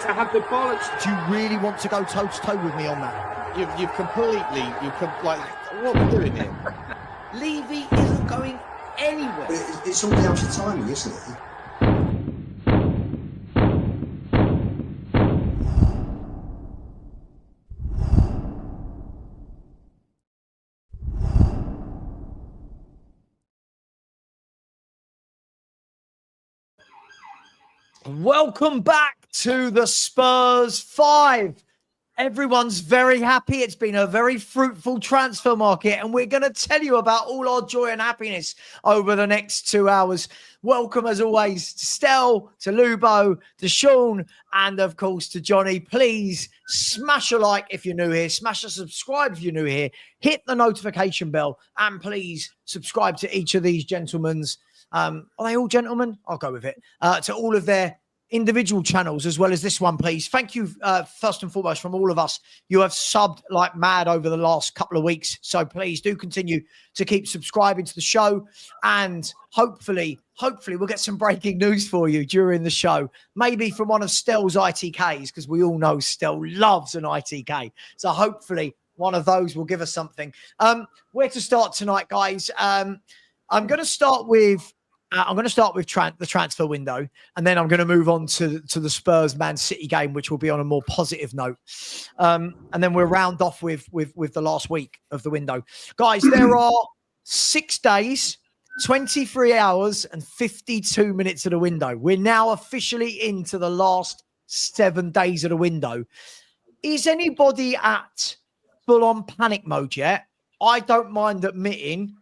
to have the bollocks. Do you really want to go toe to toe with me on that? You've completely, like, what are we doing here? Levy isn't going anywhere. It's all down to timing, isn't it? Welcome back to the Spurs 5. Everyone's very happy. It's been a very fruitful transfer market, and we're going to tell you about all our joy and happiness over the next 2 hours. Welcome, as always, to Stel, to Lubo, to Sean, and, of course, to Johnny. Please smash a like if you're new here. Smash a subscribe if you're new here. Hit the notification bell, and please subscribe to each of these gentlemen's are they all gentlemen? I'll go with it. To all of their individual channels, as well as this one, please. Thank you, first and foremost, from all of us. You have subbed like mad over the last couple of weeks. So please do continue to keep subscribing to the show. And hopefully we'll get some breaking news for you during the show. Maybe from one of Stel's ITKs, because we all know Stel loves an ITK. So hopefully one of those will give us something. Where to start tonight, guys? I'm going to start with the transfer window, and then I'm going to move on to the Spurs Man City game, which will be on a more positive note. And then we'll round off with the last week of the window. Guys, there are 6 days, 23 hours, and 52 minutes of the window. We're now officially into the last 7 days of the window. Is anybody at full-on panic mode yet? I don't mind admitting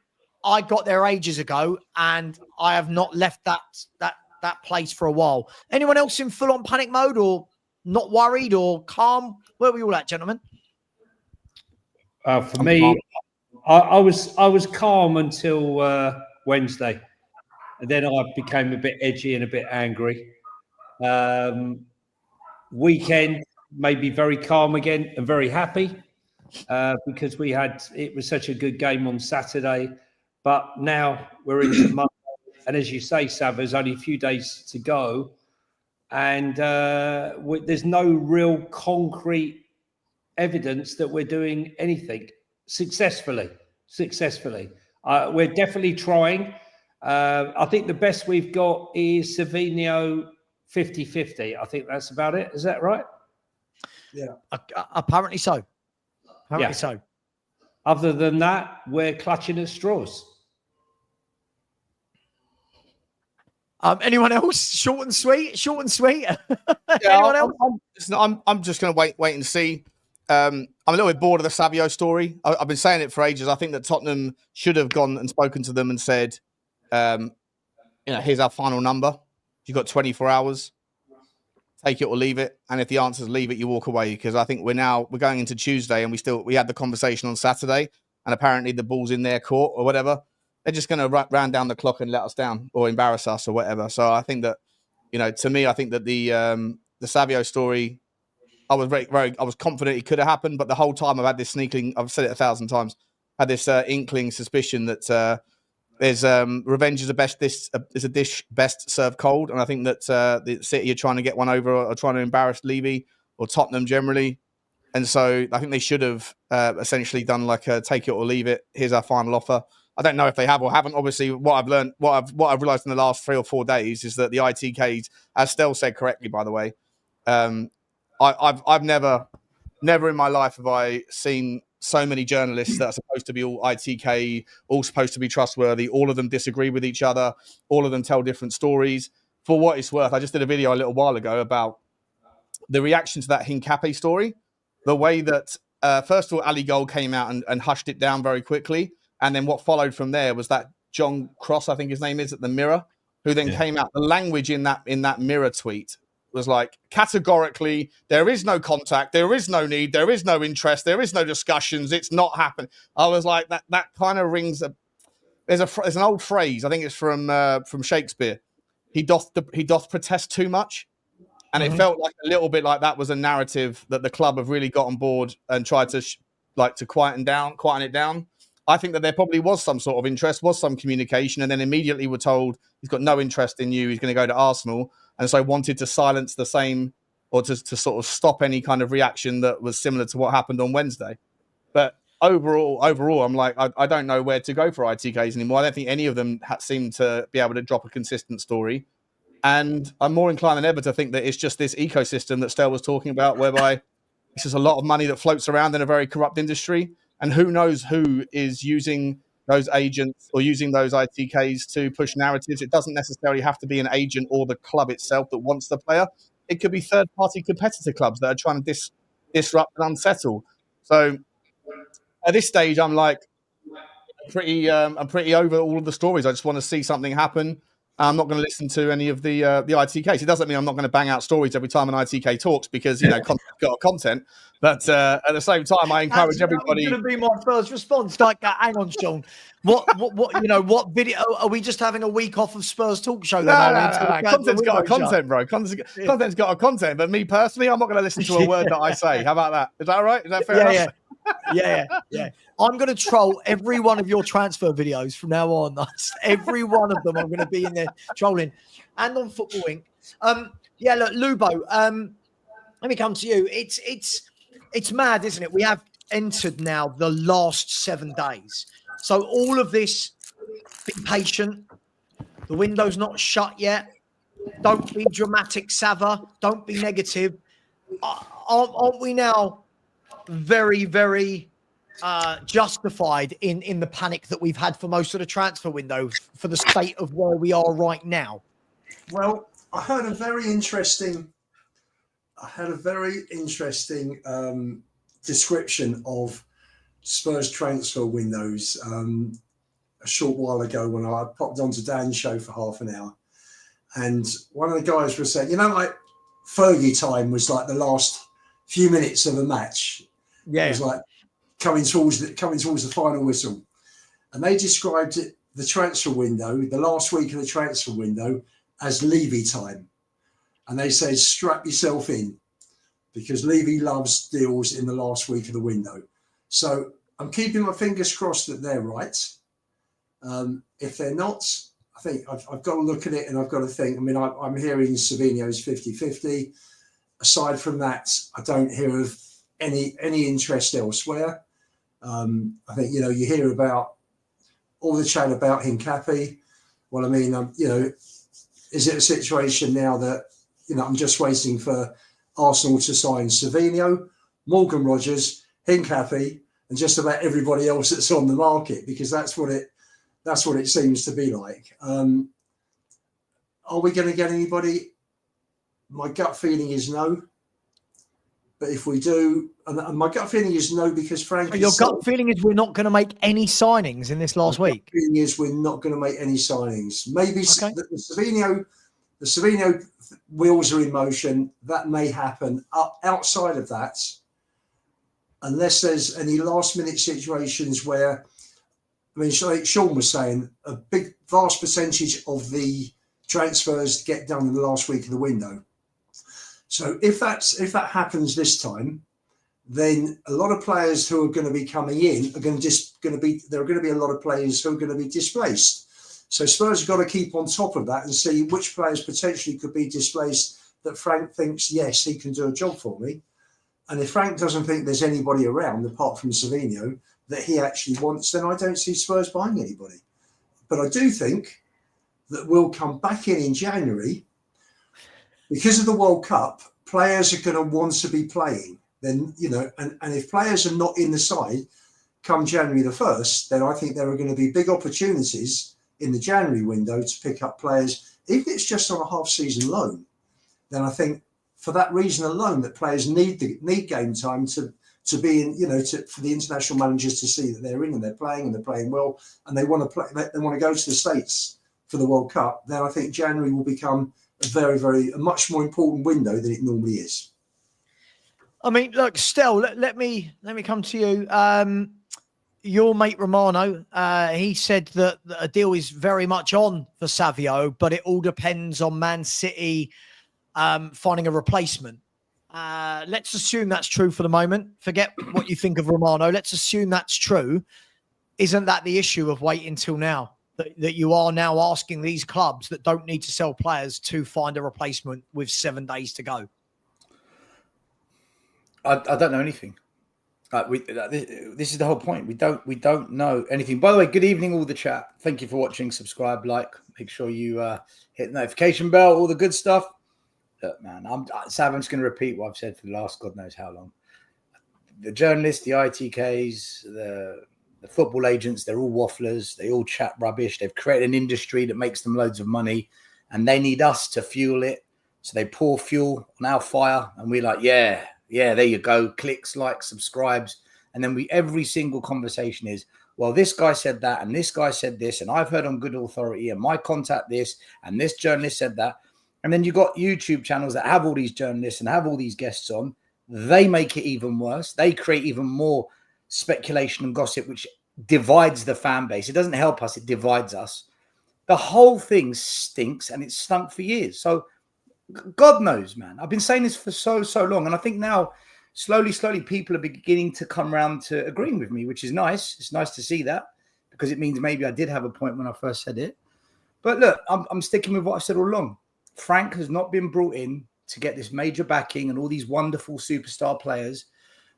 I got there ages ago, and I have not left that place for a while. Anyone else in full-on panic mode, or not worried, or calm? Where are we all at, gentlemen? For me, I was calm until Wednesday, and then I became a bit edgy and a bit angry. Weekend made me very calm again and very happy because it was such a good game on Saturday. But now we're into Monday, and as you say, Savva, there's only a few days to go, and there's no real concrete evidence that we're doing anything successfully. We're definitely trying. I think the best we've got is Savinho 50-50. I think that's about it. Is that right? Yeah. Apparently so. So. Other than that, we're clutching at straws. Anyone else? Short and sweet. Yeah, Anyone else? I'm just going to wait and see. I'm a little bit bored of the Savio story. I've been saying it for ages. I think that Tottenham should have gone and spoken to them and said, here's our final number. You've got 24 hours. Take it or leave it. And if the answer is leave it, you walk away. Because I think we're going into Tuesday, and we had the conversation on Saturday, and apparently the ball's in their court or whatever. They're just going to round down the clock and let us down or embarrass us or whatever. So I think that, to me, I think that the Savio story, I was I was confident it could have happened, but the whole time I've had this sneaking, I've said it 1,000 times, had this inkling suspicion that there's revenge is a dish best served cold, and I think that the City are trying to get one over or trying to embarrass Levy or Tottenham generally, and so I think they should have essentially done like a take it or leave it. Here's our final offer. I don't know if they have or haven't. Obviously, what I've learned, what I've realised in the last 3 or 4 days is that the ITKs, as Stel said correctly, by the way, I've never in my life have I seen so many journalists that are supposed to be all ITK, all supposed to be trustworthy. All of them disagree with each other. All of them tell different stories. For what it's worth, I just did a video a little while ago about the reaction to that Hincapié story. The way that, first of all, Ali Gold came out and hushed it down very quickly. And then what followed from there was that John Cross, I think his name is, at the Mirror, who then came out. The language in that Mirror tweet was like, categorically, there is no contact, there is no need, there is no interest, there is no discussions, it's not happening. I was like, that kind of rings there's an old phrase, I think it's from Shakespeare. He doth protest too much. And it felt like a little bit like that was a narrative that the club have really got on board and tried to quieten it down. I think that there probably was some sort of interest, was some communication, and then immediately were told he's got no interest in you, he's going to go to Arsenal, and so wanted to silence the same or to sort of stop any kind of reaction that was similar to what happened on Wednesday. But overall, I'm like, I don't know where to go for ITKs anymore. I don't think any of them seem to be able to drop a consistent story. And I'm more inclined than ever to think that it's just this ecosystem that Stel was talking about, whereby it's just a lot of money that floats around in a very corrupt industry. And who knows who is using those agents or using those ITKs to push narratives. It doesn't necessarily have to be an agent or the club itself that wants the player. It could be third-party competitor clubs that are trying to disrupt and unsettle. So at this stage, I'm like I'm pretty over all of the stories. I just want to see something happen. I'm not going to listen to any of the ITKs. It doesn't mean I'm not going to bang out stories every time an ITK talks because, content's got content. But at the same time, I encourage everybody. That's going to be my first response. Like, hang on, Sean. What video? Are we just having a week off of Spurs talk show? No. Content's got a content, bro. Content's got a content. But me personally, I'm not going to listen to a word that I say. How about that? Is that all right? Is that fair enough? Yeah. I'm going to troll every one of your transfer videos from now on. Every one of them, I'm going to be in there trolling. And on Football Inc. Look, Lubo. Let me come to you. It's mad, isn't it? We have entered now the last 7 days. So all of this, be patient. The window's not shut yet. Don't be dramatic, Savva. Don't be negative. Aren't we now very, very justified in the panic that we've had for most of the transfer window for the state of where we are right now? Well, I heard a very interesting description of Spurs transfer windows a short while ago when I popped onto Dan's show for half an hour. And one of the guys was saying, like Fergie time was like the last few minutes of a match. Yeah. It was like coming towards the final whistle. And they described it, the transfer window, the last week of the transfer window, as Levy time. And they said, strap yourself in, because Levy loves deals in the last week of the window. So I'm keeping my fingers crossed that they're right. If they're not, I think I've got to look at it and I've got to think. I mean, I'm hearing Savinho's 50-50. Aside from that, I don't hear of any interest elsewhere. I think, you hear about all the chat about Hincapi. Well, I mean, is it a situation now that, I'm just waiting for Arsenal to sign Savino, Morgan Rogers, Hincapi, and just about everybody else that's on the market, because that's what it seems to be like. Are we going to get anybody? My gut feeling is no. But if we do, and my gut feeling is no, because frankly, your gut feeling is we're not going to make any signings in this last week. My gut feeling is we're not going to make any signings. Maybe the Savino wheels are in motion. That may happen. Outside of that, unless there's any last minute situations where, I mean, like Sean was saying, a vast percentage of the transfers get done in the last week of the window. So if that happens this time, then a lot of players who are going to be coming in there are going to be a lot of players who are going to be displaced. So Spurs have got to keep on top of that and see which players potentially could be displaced that Frank thinks, yes, he can do a job for me. And if Frank doesn't think there's anybody around apart from Savino that he actually wants, then I don't see Spurs buying anybody. But I do think that we'll come back in January. Because of the World Cup, players are going to want to be playing. Then, and if players are not in the side come January the 1st, then I think there are going to be big opportunities in the January window to pick up players. Even if it's just on a half-season loan, then I think for that reason alone that players need game time to be in, for the international managers to see that they're in and they're playing well, and they want to play. They want to go to the States for the World Cup. Then I think January will become a much more important window than it normally is. I mean, look, Stel, let me come to you. Your mate Romano, he said that a deal is very much on for Savio, but it all depends on Man City finding a replacement. Let's assume that's true for the moment. Forget what you think of Romano. Let's assume that's true. Isn't that the issue of waiting till now? That you are now asking these clubs that don't need to sell players to find a replacement with 7 days to go? I don't know anything. This is the whole point. We don't know anything. By the way, good evening, all the chat. Thank you for watching. Subscribe, like. Make sure you hit the notification bell. All the good stuff. Look, man, Savva, I'm just going to repeat what I've said for the last God knows how long. The journalists, the ITKs, the football agents, they're all wafflers. They all chat rubbish. They've created an industry that makes them loads of money, and they need us to fuel it. So they pour fuel on our fire, and we're like, yeah, there you go. Clicks, likes, subscribes. And then every single conversation is, well, this guy said that, and this guy said this, and I've heard on good authority, and my contact this, and this journalist said that. And then you've got YouTube channels that have all these journalists and have all these guests on. They make it even worse. They create even more speculation and gossip, which divides the fan base. It doesn't help us. It divides us. The whole thing stinks, and it's stunk for years. So God knows, man. I've been saying this for so long. And I think now, slowly, people are beginning to come around to agreeing with me, which is nice. It's nice to see that, because it means maybe I did have a point when I first said it. But look, I'm sticking with what I've said all along. Frank has not been brought in to get this major backing and all these wonderful superstar players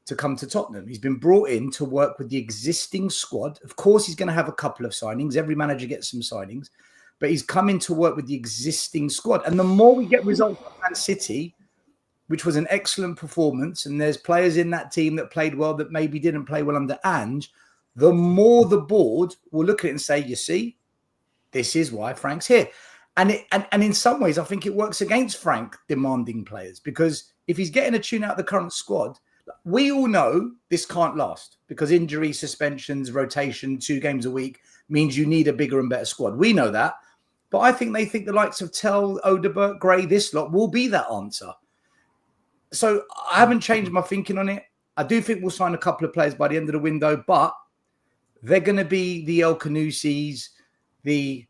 to come to Tottenham. He's been brought in to work with the existing squad. Of course, he's going to have a couple of signings. Every manager gets some signings. But he's come in to work with the existing squad. And the more we get results from Man City, which was an excellent performance, and there's players in that team that played well that maybe didn't play well under Ange, the more the board will look at it and say, you see, this is why Frank's here. And in some ways, I think it works against Frank demanding players, because if he's getting a tune out of the current squad, we all know this can't last, because injury, suspensions, rotation, 2 games a week means you need a bigger and better squad. We know that. But I think they think the likes of Tell, Odeberg, Gray, this lot will be that answer. So I haven't changed my thinking on it. I do think we'll sign a couple of players by the end of the window, but they're going to be the El Canusis, the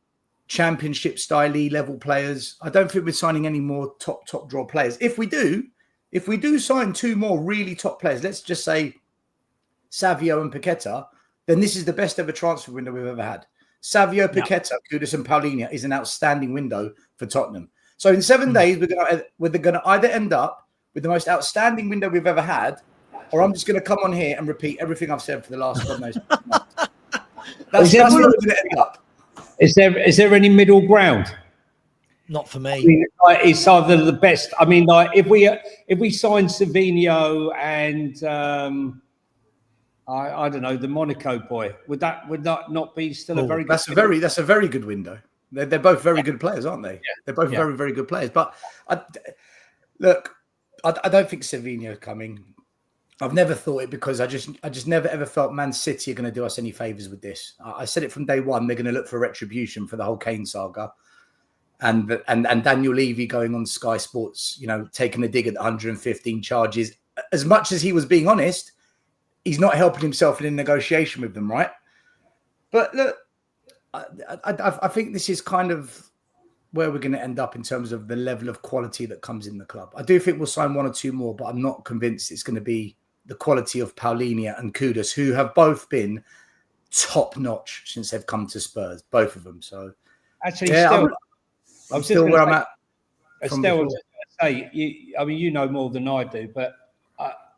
championship style level players. I don't think we're signing any more top draw players. If we do sign 2 more really top players, let's just say Savio and Paqueta, then this is the best ever transfer window we've ever had. Savio, Paqueta, Kudus and Paulinho is an outstanding window for Tottenham. So in 7 days, we're going to either end up with the most outstanding window we've ever had, or I'm just going to come on here and repeat everything I've said for the last God knows months. That's where we're going to end up. Is there any middle ground? Not for me. I mean, it's either the best. I mean, like if we sign Savinho and I don't know, the Monaco boy, would that not be still a very good? That's a very good window. They're both very good players, aren't they? Yeah. They're both very, very good players. But I don't think Savinho's coming. I've never thought it, because I just never ever felt Man City are going to do us any favors with this. I said it from day one. They're going to look for retribution for the whole Kane saga, and Daniel Levy going on Sky Sports, taking a dig at the 115 charges. As much as he was being honest, he's not helping himself in a negotiation with them, right? But look, I think this is kind of where we're going to end up in terms of the level of quality that comes in the club. I do think we'll sign 1 or 2 more, but I'm not convinced it's going to be the quality of Paulinho and Kudus, who have both been top notch since they've come to Spurs, both of them. So actually, yeah, I'm still where I'm at. Stel, I was just going to say, you know more than I do, but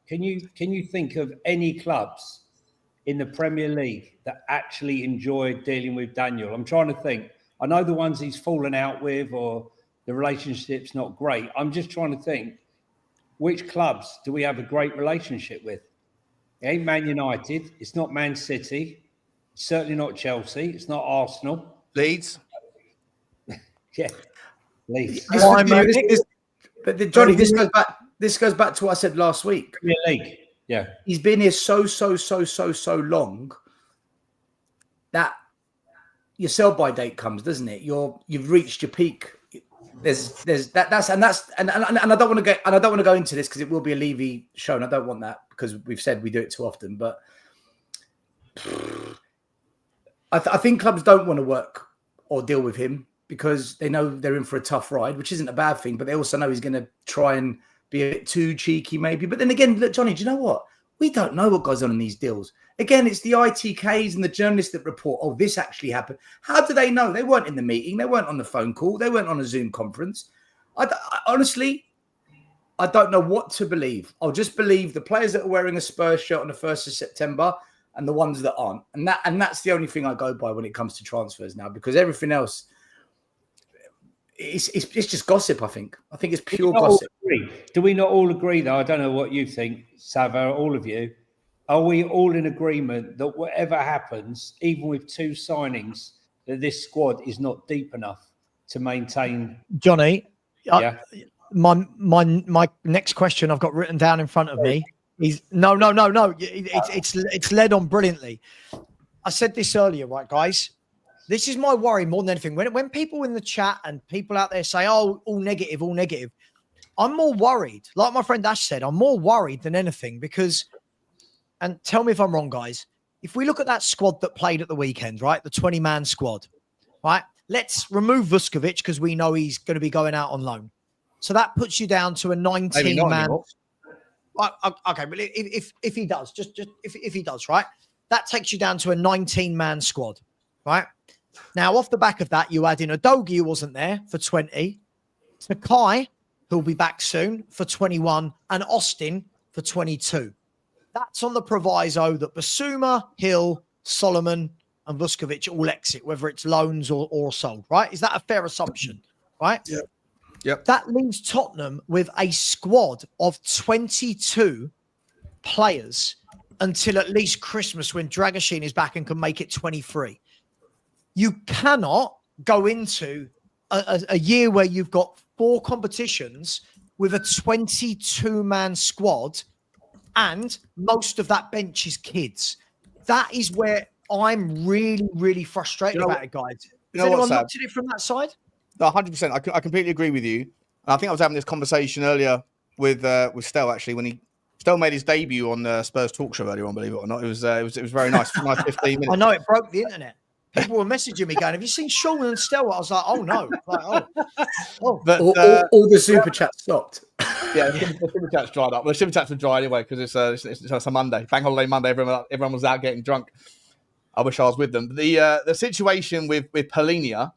can you think of any clubs in the Premier League that actually enjoyed dealing with Daniel? I'm trying to think. I know the ones he's fallen out with, or the relationship's not great. I'm just trying to think, which clubs do we have a great relationship with? It ain't Man United. It's not Man City. It's certainly not Chelsea. It's not Arsenal. Leeds. Yeah, Leeds. But Johnny, this goes back to what I said last week. Premier League. Yeah. He's been here so long that your sell-by date comes, doesn't it? You've reached your peak. There's and I don't want to go into this because it will be a Levy show, and I don't want that because we've said we do it too often. But I think clubs don't want to work or deal with him because they know they're in for a tough ride, which isn't a bad thing. But they also know he's going to try and be a bit too cheeky, maybe. But then again, look, Johnny, do you know what? We don't know what goes on in these deals. Again, it's the ITKs and the journalists that report, oh, this actually happened. How do they know? They weren't in the meeting. They weren't on the phone call. They weren't on a Zoom conference. I honestly, I don't know what to believe. I'll just believe the players that are wearing a Spurs shirt on the 1st of September and the ones that aren't. And that's the only thing I go by when it comes to transfers now, because everything else, it's just gossip, I think. I think it's pure gossip. Do we not all agree, though? I don't know what you think, Savva, all of you. Are we all in agreement that whatever happens, even with 2 signings, that this squad is not deep enough to maintain? Johnny, my next question I've got written down in front of me is no. It's led on brilliantly. I said this earlier, right, guys? This is my worry more than anything. When people in the chat and people out there say, "Oh, all negative," I'm more worried. Like my friend Ash said, I'm more worried than anything because, and tell me if I'm wrong, guys. If we look at that squad that played at the weekend, right, the 20-man squad, right? Let's remove Vuskovic because we know he's going to be going out on loan. So that puts you down to a 19-man. Okay, but if he does, just if he does, right, that takes you down to a 19-man squad, right? Now, off the back of that, you add in Udogie, who wasn't there, for 20, Sakai, who'll be back soon, for 21, and Austin for 22. That's on the proviso that Basuma, Hill, Solomon, and Vuskovic all exit, whether it's loans or sold, right? Is that a fair assumption, right? Yeah. Yep. That leaves Tottenham with a squad of 22 players until at least Christmas, when Dragashin is back and can make it 23. You cannot go into a year where you've got 4 competitions with a 22-man squad and most of that bench is kids. That is where I'm really, really frustrated about it, guys. Has anyone looked at it from that side? No, 100%. I completely agree with you. And I think I was having this conversation earlier with Stel, actually, when Stel made his debut on the Spurs talk show earlier on, believe it or not. It was very nice. Nice 15 minutes. I know, it broke the internet. People were messaging me going, "Have you seen Sean and Stel?" I was like, "Oh no!" But all the super chats stopped. Yeah, the super chats dried up. Well, the super chats were dry anyway because it's a Monday, Bank Holiday Monday. Everyone was out getting drunk. I wish I was with them. The situation with Polinia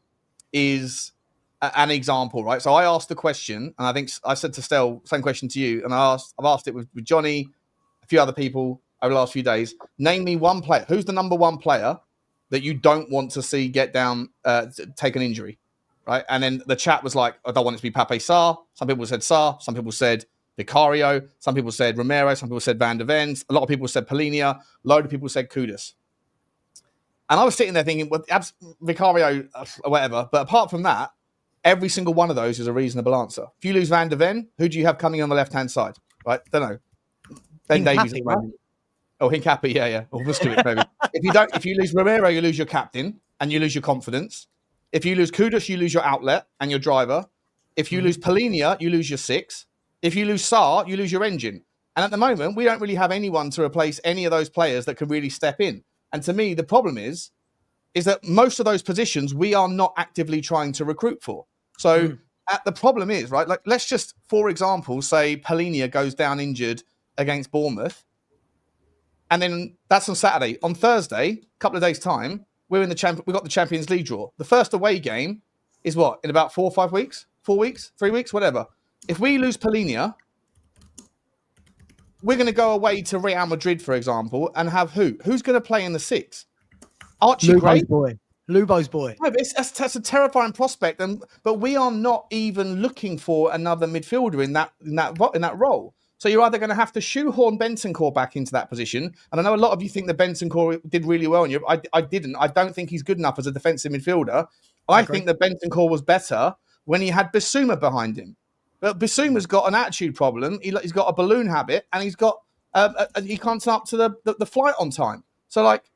is an example, right? So I asked the question, and I think I said to Stel, same question to you, and I've asked it with Johnny, a few other people over the last few days. Name me one player. Who's the number 1 player that you don't want to see get down, take an injury, right? And then the chat was like, I don't want it to be Pape Sarr. Some people said Sarr. Some people said Vicario. Some people said Romero. Some people said Van der Ven. A lot of people said Polinia. A load of people said Kudus. And I was sitting there thinking, well, Vicario, or whatever. But apart from that, every single one of those is a reasonable answer. If you lose Van der Ven, who do you have coming on the left-hand side? Right? Don't know. Ben Davies. Right? Oh, Hincapi, yeah. Or Vuskovic, maybe. If you lose Romero, you lose your captain and you lose your confidence. If you lose Kudus, you lose your outlet and your driver. If you lose Polinia, you lose your 6. If you lose Sarr, you lose your engine. And at the moment, we don't really have anyone to replace any of those players that can really step in. And to me, the problem is that most of those positions we are not actively trying to recruit for. So the problem is, right, like let's just, for example, say Polinia goes down injured against Bournemouth. And then that's on Saturday. On Thursday, a couple of days' time, we've got the Champions League draw. The first away game is what? In about 4 or 5 weeks? 4 weeks? 3 weeks? Whatever. If we lose Polinia, we're going to go away to Real Madrid, for example, and have who? Who's going to play in the 6? Archie Gray? Lubo's boy. No, but that's a terrifying prospect, but we are not even looking for another midfielder in that role. So you're either going to have to shoehorn Bentancur back into that position. And I know a lot of you think that Bentancur did really well. And I didn't. I don't think he's good enough as a defensive midfielder. I think that Bentancur was better when he had Basuma behind him. But Basuma's got an attitude problem. He's got a balloon habit, and he can't turn up to the flight on time. So like,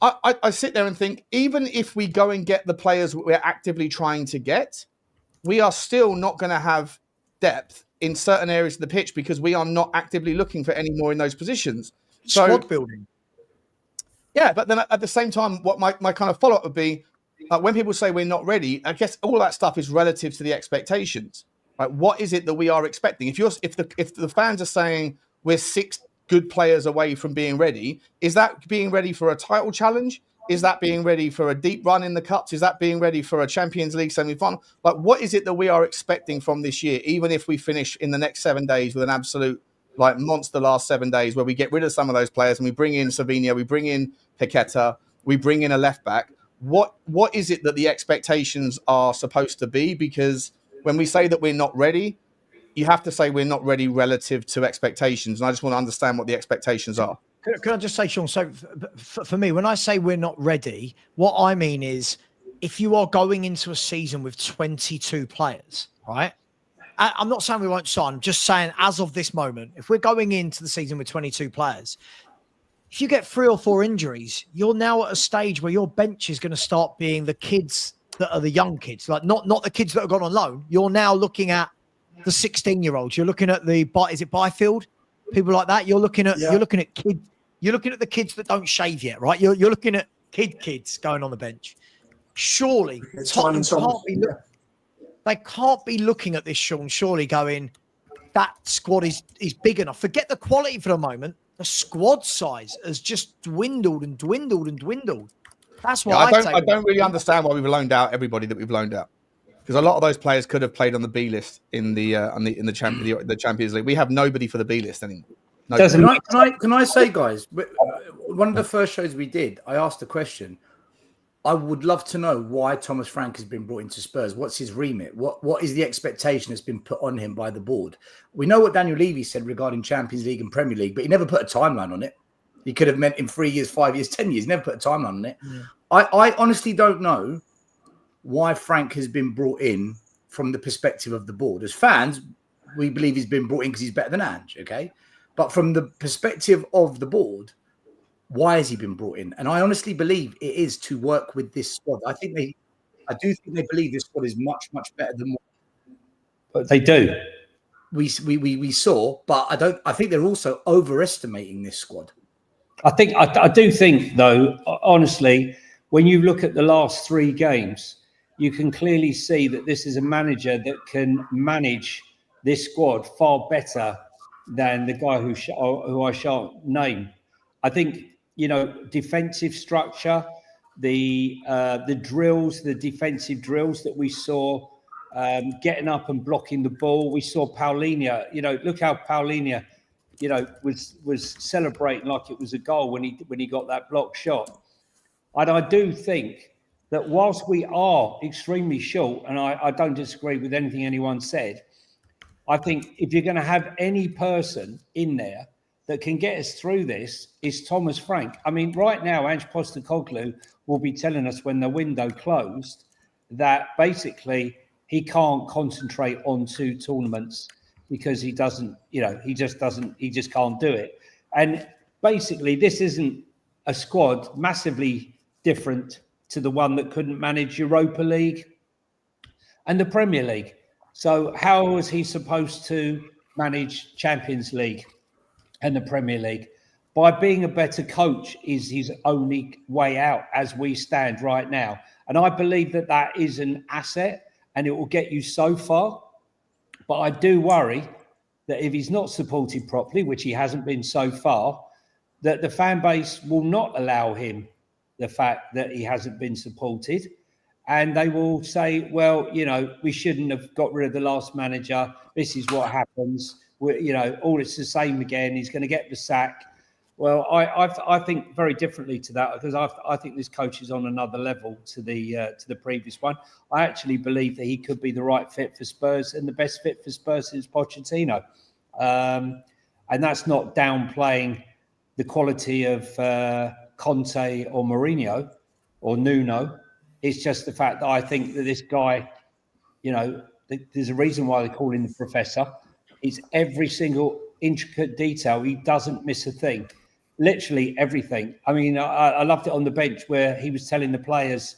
I sit there and think, even if we go and get the players we're actively trying to get, we are still not going to have depth in certain areas of the pitch because we are not actively looking for any more in those positions. Squad building. Yeah, but then at the same time, what my kind of follow-up would be, when people say we're not ready, I guess all that stuff is relative to the expectations. Right? What is it that we are expecting? If the fans are saying we're 6 good players away from being ready, is that being ready for a title challenge? Is that being ready for a deep run in the cups? Is that being ready for a Champions League semi-final? Like, what is it that we are expecting from this year, even if we finish in the next 7 days with an absolute like monster last 7 days where we get rid of some of those players and we bring in Savino, we bring in Paqueta, we bring in a left back? What is it that the expectations are supposed to be? Because when we say that we're not ready, you have to say we're not ready relative to expectations. And I just want to understand what the expectations are. Can I just say, Sean, so for me, when I say we're not ready, what I mean is if you are going into a season with 22 players, right? I'm not saying we won't sign. I'm just saying as of this moment, if we're going into the season with 22 players, if you get 3 or 4 injuries, you're now at a stage where your bench is going to start being the kids that are the young kids, like not the kids that have gone on loan. You're now looking at the 16-year-olds. You're looking at is it Byfield? People like that. You're looking at kids. You're looking at the kids that don't shave yet, right? You're looking at kids going on the bench. Surely Tottenham can't be looking at this, Sean, surely going, that squad is big enough. Forget the quality for the moment. The squad size has just dwindled and dwindled and dwindled. That's why I don't really understand why we've loaned out everybody that we've loaned out. Because a lot of those players could have played on the B list in the Champions League. We have nobody for the B list anymore. Can I say, guys, one of the first shows we did, I asked a question. I would love to know why Thomas Frank has been brought into Spurs. What's his remit? What is the expectation that's been put on him by the board? We know what Daniel Levy said regarding Champions League and Premier League, but he never put a timeline on it. He could have meant in 3 years, 5 years, 10 years. Never put a timeline on it. Yeah. I honestly don't know why Frank has been brought in from the perspective of the board. As fans, we believe he's been brought in because he's better than Ange, okay? But from the perspective of the board, why has he been brought in? And I honestly believe it is to work with this squad. I do think they believe this squad is much, much better than what they do. We saw, but I think they're also overestimating this squad. I do think, though, honestly, when you look at the last 3 games, you can clearly see that this is a manager that can manage this squad far better than the guy who I shan't name. I think, defensive structure, the drills, the defensive drills that we saw, getting up and blocking the ball. We saw Paulinho. Look how Paulinho, was celebrating like it was a goal when he got that block shot. And I do think that whilst we are extremely short, and I don't disagree with anything anyone said, I think if you're going to have any person in there that can get us through this, is Thomas Frank. I mean, right now, Ange Postecoglou will be telling us when the window closed that basically he can't concentrate on 2 tournaments because he just can't do it. And basically, this isn't a squad massively different to the one that couldn't manage Europa League and the Premier League. So how was he supposed to manage Champions League and the Premier League? By being a better coach is his only way out as we stand right now. And I believe that is an asset and it will get you so far. But I do worry that if he's not supported properly, which he hasn't been so far, that the fan base will not allow him the fact that he hasn't been supported. And they will say, well, we shouldn't have got rid of the last manager. This is what happens. It's the same again. He's going to get the sack. Well, I think very differently to that because I think this coach is on another level to the previous one. I actually believe that he could be the right fit for Spurs and the best fit for Spurs is Pochettino. And that's not downplaying the quality of Conte or Mourinho or Nuno. It's just the fact that I think that this guy, there's a reason why they call him the professor. It's every single intricate detail. He doesn't miss a thing. Literally everything. I mean, I loved it on the bench where he was telling the players,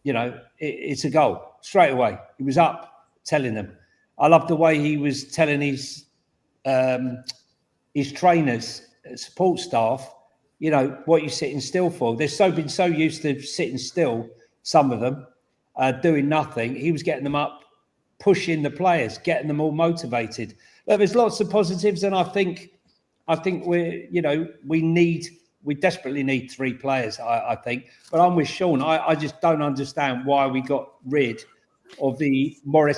it's a goal straight away. He was up telling them. I loved the way he was telling his trainers, support staff, what you're sitting still for. They've been so used to sitting still, some of them, doing nothing. He was getting them up, pushing the players, getting them all motivated. But there's lots of positives, and I think we need we desperately need 3 players, I think. But I'm with Sean. I just don't understand why we got rid of the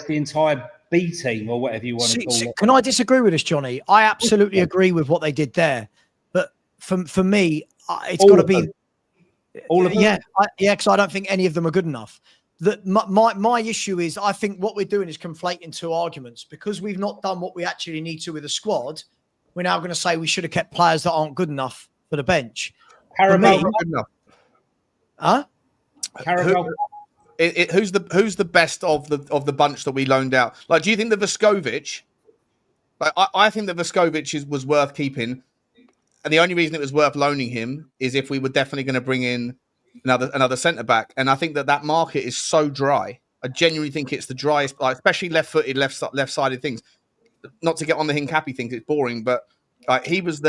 entire B team, or whatever you want to call it. Can I disagree with this, Johnny? I absolutely agree with what they did there. But for me, it's got to be all of them. Yeah, because I don't think any of them are good enough. My issue is, I think what we're doing is conflating 2 arguments. Because we've not done what we actually need to with the squad, we're now going to say we should have kept players that aren't good enough for the bench. Caramel good enough. Huh? Caramel. Who's the best of the bunch that we loaned out? Like, do you think that Vescovic? Like, I think that Vescovic was worth keeping, and the only reason it was worth loaning him is if we were definitely going to bring in another centre back. And I think that market is so dry. I genuinely think it's the driest, like, especially left-footed, left-sided things. Not to get on the Hincapi things, it's boring, but he's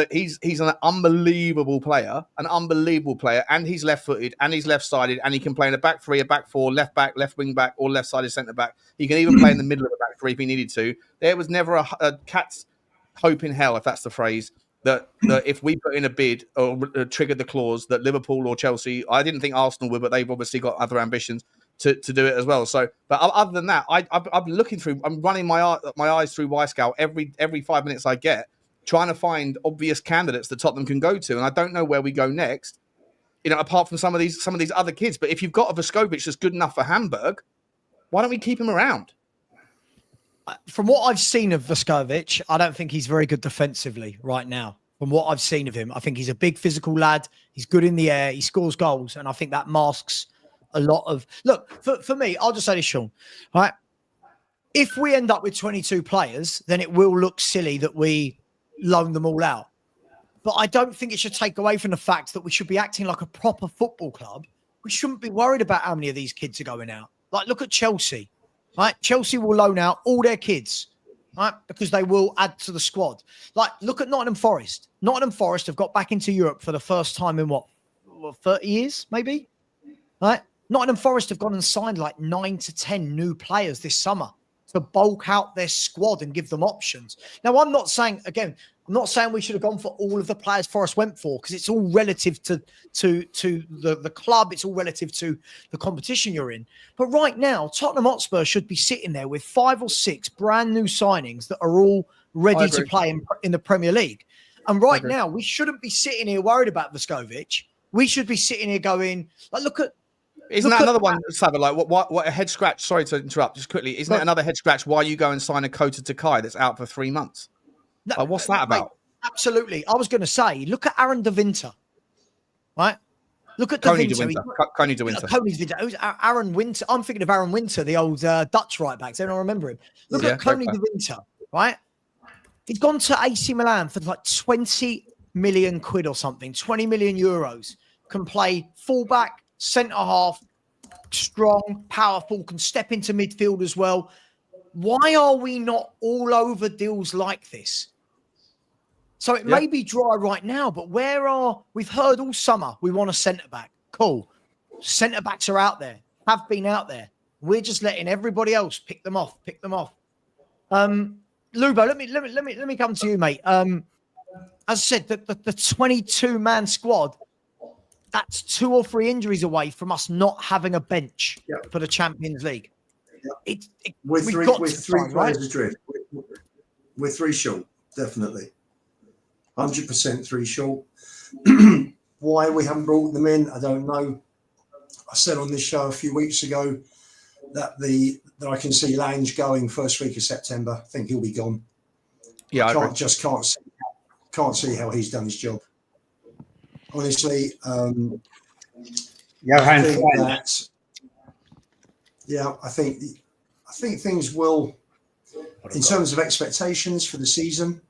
an unbelievable player, and he's left-footed, and he's left-sided, and he can play in a back 3, a back 4, left back, left wing back, or left-sided centre back. He can even play in the middle of a back 3 if he needed to. There was never a cat's hope in hell, if that's the phrase, that if we put in a bid or triggered the clause that Liverpool or Chelsea, I didn't think Arsenal would, but they've obviously got other ambitions to do it as well. So, but other than that, I'm looking through, I'm running my eyes through Wyscout every 5 minutes I get, trying to find obvious candidates that Tottenham can go to, and I don't know where we go next. Apart from some of these other kids. But if you've got a Vescovic that's good enough for Hamburg, why don't we keep him around? From what I've seen of Vescovic, I don't think he's very good defensively right now. From what I've seen of him, I think he's a big physical lad. He's good in the air. He scores goals. And I think that masks a lot of... Look, for me, I'll just say this, Sean. All right? If we end up with 22 players, then it will look silly that we loan them all out. But I don't think it should take away from the fact that we should be acting like a proper football club. We shouldn't be worried about how many of these kids are going out. Like, look at Chelsea. Right? Chelsea will loan out all their kids, right? Because they will add to the squad. Like, look at Nottingham Forest. Nottingham Forest have got back into Europe for the first time in 30 years, maybe? Right? Nottingham Forest have gone and signed like 9 to 10 new players this summer to bulk out their squad and give them options. Now, I'm not saying we should have gone for all of the players Forest went for, because it's all relative to the club. It's all relative to the competition you're in. But right now, Tottenham Hotspur should be sitting there with 5 or 6 brand new signings that are all ready to play in the Premier League. And right now, we shouldn't be sitting here worried about Vescovic. We should be sitting here going, like, look at... Isn't that another one, Savva? Like, what a head scratch? Sorry to interrupt, just quickly. Isn't it another head scratch why you go and sign a Kota Takai that's out for 3 months? No, what's that about? Mate, absolutely. I was going to say, look at Aaron De Winter, right? Look at De Winter. Coney De Winter. Who's Aaron Winter? I'm thinking of Aaron Winter, the old Dutch right back. Don't I remember him? Look at Coney De Winter, right? He's gone to AC Milan for like 20 million quid or something, 20 million euros. Can play fullback, centre half, strong, powerful, can step into midfield as well. Why are we not all over deals like this? So it may be dry right now, but we've heard all summer we want a centre-back. Cool. Centre-backs are out there, have been out there. We're just letting everybody else pick them off. Lubo, let me come to you, mate. As I said, the 22-man squad, that's 2 or 3 injuries away from us not having a bench for the Champions League. With 3 players adrift. We're 3 short, definitely. 100% 3 short. Why we haven't brought them in, I don't know. I said on this show a few weeks ago that I can see Lange going first week of September. I think he'll be gone. Yeah, I can't see how he's done his job. Honestly, I think things will, in terms of expectations for the season,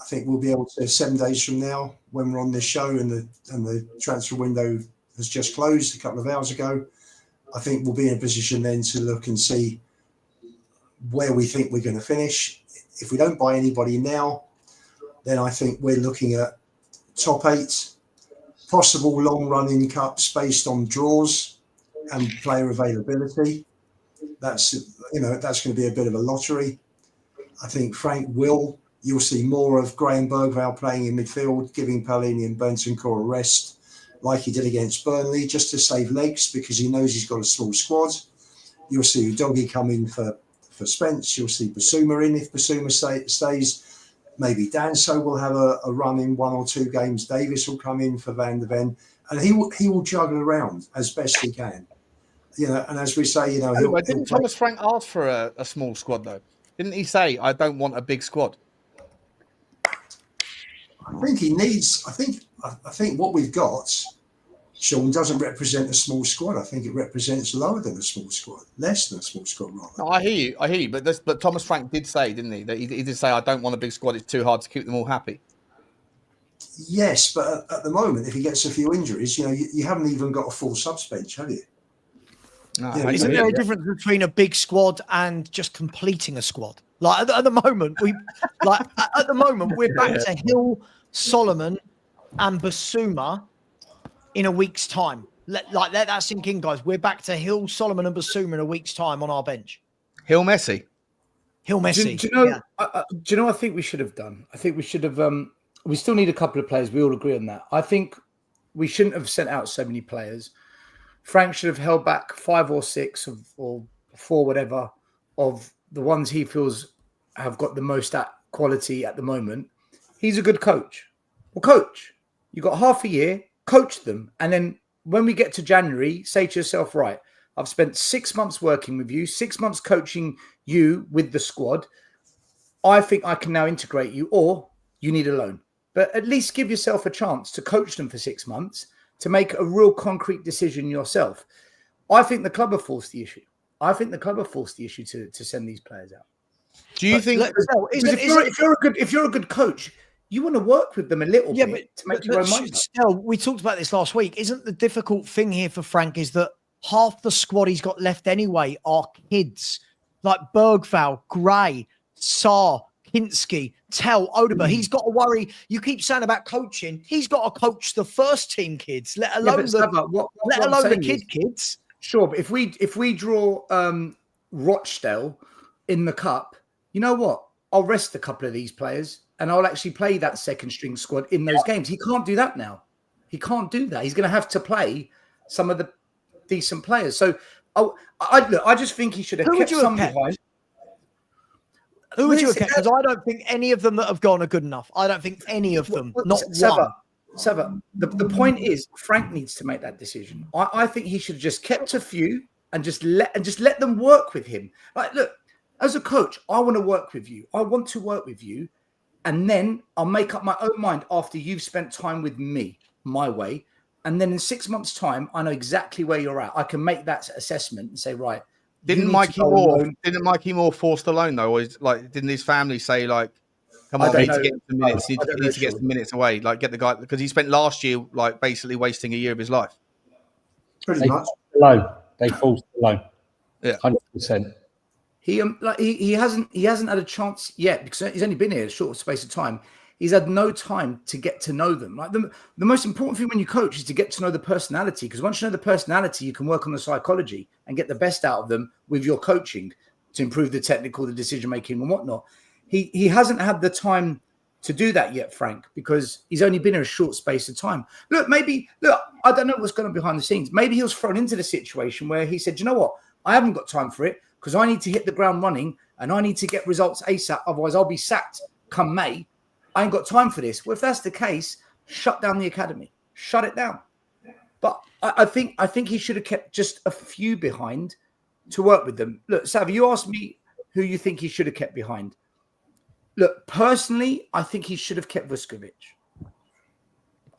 I think we'll be able to 7 days from now, when we're on this show and the transfer window has just closed a couple of hours ago, I think we'll be in a position then to look and see where we think we're going to finish. If we don't buy anybody now, then I think we're looking at top 8, possible long-running cups based on draws and player availability. That's going to be a bit of a lottery. I think Frank will, You'll see more of Graham Bergvall playing in midfield, giving Palini and Bentancur a rest, like he did against Burnley, just to save legs because he knows he's got a small squad. You'll see Udogie come in for Spence. You'll see Basuma in if Basuma stays. Maybe Danso will have a run in 1 or 2 games. Davis will come in for Van der Ven, and he will juggle around as best he can. And as we say, didn't Thomas Frank ask for a small squad though? Didn't he say, "I don't want a big squad"? I think he needs. I think what we've got, Sean, doesn't represent a small squad. I think it represents lower than a small squad, less than a small squad, rather. No, I hear you. But Thomas Frank did say, didn't he, that he did say, "I don't want a big squad. It's too hard to keep them all happy." Yes, but at the moment, if he gets a few injuries, you haven't even got a full subs bench, have you? No, isn't there a difference between a big squad and just completing a squad? Like at the moment, we're back to Hill, Solomon, and Basuma in a week's time. Let that sink in, guys. We're back to Hill, Solomon, and Basuma in a week's time on our bench. Hill Messi. Do you know? I think we should have done. I think we should have. We still need a couple of players. We all agree on that. I think we shouldn't have sent out so many players. Frank should have held back 5 or 6 or 4, whatever, of the ones he feels have got the most quality at the moment. He's a good coach. Well, coach, you got half a year, coach them. And then when we get to January, say to yourself, right, I've spent 6 months working with you, 6 months coaching you with the squad. I think I can now integrate you, or you need a loan. But at least give yourself a chance to coach them for 6 months, to make a real concrete decision yourself. I think the club have forced the issue. To send these players out. Do you think? If you're a good coach, you want to work with them a little bit to make your own mind. Stel, we talked about this last week. Isn't the difficult thing here for Frank is that half the squad he's got left anyway are kids like Bergvall, Gray, Sarr, Kinski, Tell, Odeber. He's got to worry. You keep saying about coaching. He's got to coach the first team kids, let alone the kids. Sure, but if we draw Rochdale in the cup, you know what? I'll rest a couple of these players and I'll actually play that second string squad in those games. He can't do that now. He can't do that. He's going to have to play some of the decent players. So I just think he should have kept some behind. Who would you have kept? Because I don't think any of them that have gone are good enough. I don't think any of them. Not one. Savva, the point is, Frank needs to make that decision. I think he should have just kept a few and just let them work with him. Like, look, as a coach, I want to work with you. I want to work with you, and then I'll make up my own mind after you've spent time with me, my way. And then in 6 months' time, I know exactly where you're at. I can make that assessment and say, right. Didn't Mikey Moore force the loan though? Or didn't his family say like, come on, need to get some minutes. You need to get some minutes away. Like get the guy because he spent last year like basically wasting a year of his life. Pretty much. They forced the loan. Yeah, 100%. He hasn't had a chance yet because he's only been here a short space of time. He's had no time to get to know them. Like the most important thing when you coach is to get to know the personality, because once you know the personality, you can work on the psychology and get the best out of them with your coaching to improve the technical, the decision making, and whatnot. He hasn't had the time to do that yet, Frank, because he's only been here a short space of time. Look, I don't know what's going on behind the scenes. Maybe he was thrown into the situation where he said, you know what, I haven't got time for it because I need to hit the ground running and I need to get results ASAP. Otherwise, I'll be sacked come May. I ain't got time for this. Well, if that's the case, shut down the academy. Shut it down. But I think he should have kept just a few behind to work with them. Look, Savva, you asked me who you think he should have kept behind. Look, personally, I think he should have kept Vuskovic.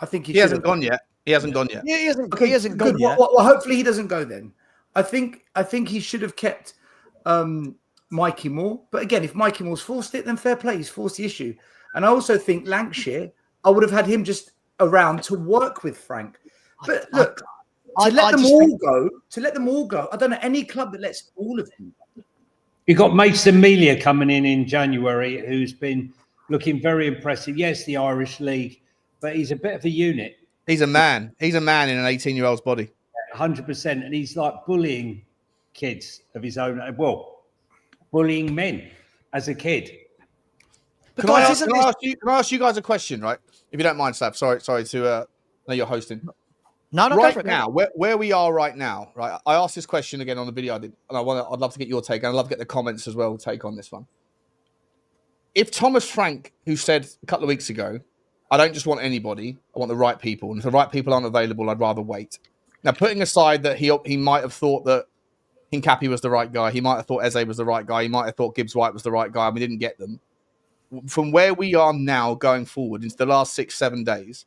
I think he hasn't gone yet. He hasn't gone yet. Yeah, he hasn't gone yet. Well, hopefully he doesn't go then. I think he should have kept Mikey Moore. But again, if Mikey Moore's forced it, then fair play. He's forced the issue. And I also think Lancashire, I would have had him just around to work with Frank. But look, to let them all go, I don't know any club that lets all of them go. You've got Mason Melia coming in January, who's been looking very impressive. Yes, the Irish League, but he's a bit of a unit. He's a man. He's a man in an 18-year-old's body. 100%. And he's like bullying kids of his own. Well, bullying men as a kid. Can I ask you guys a question, right? If you don't mind, Sav. Sorry to know you're hosting. No, right go for it, now, where we are right now, right? I asked this question again on the video I did, and I'd love to get your take, and I'd love to get the comments as well. Take on this one. If Thomas Frank, who said a couple of weeks ago, I don't just want anybody, I want the right people, and if the right people aren't available, I'd rather wait. Now, putting aside that he might have thought that Hincapi was the right guy, he might have thought Eze was the right guy, he might have thought Gibbs White was the right guy, and we didn't get them. From where we are now going forward into the last 6-7 days,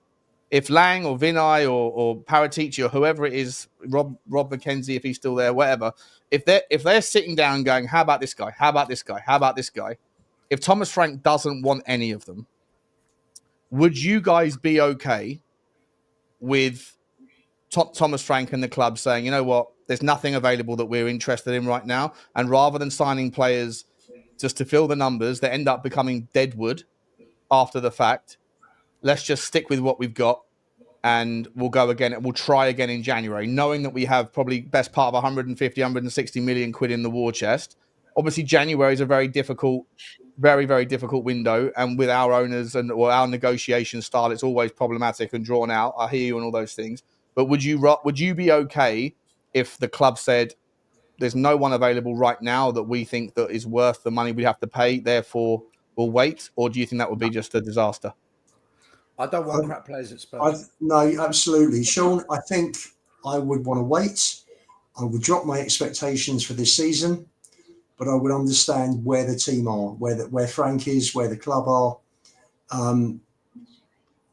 if Lang or Vinay or Paratici or whoever it is, Rob McKenzie, if he's still there, whatever, if they're sitting down going, how about this guy? How about this guy? How about this guy? If Thomas Frank doesn't want any of them, would you guys be okay with Thomas Frank and the club saying, you know what, there's nothing available that we're interested in right now, and rather than signing players just to fill the numbers that end up becoming deadwood after the fact, let's just stick with what we've got and we'll go again and we'll try again in January, knowing that we have probably best part of 150, 160 million quid in the war chest. Obviously, January is a very difficult, very, very difficult window. And with our owners or our negotiation style, it's always problematic and drawn out. I hear you and all those things. But would you be okay if the club said, there's no one available right now that we think that is worth the money we have to pay, therefore we'll wait? Or do you think that would be just a disaster? I don't want crap players at Spurs. No, absolutely. Sean, I think I would want to wait. I would drop my expectations for this season, but I would understand where the team are, where Frank is, where the club are.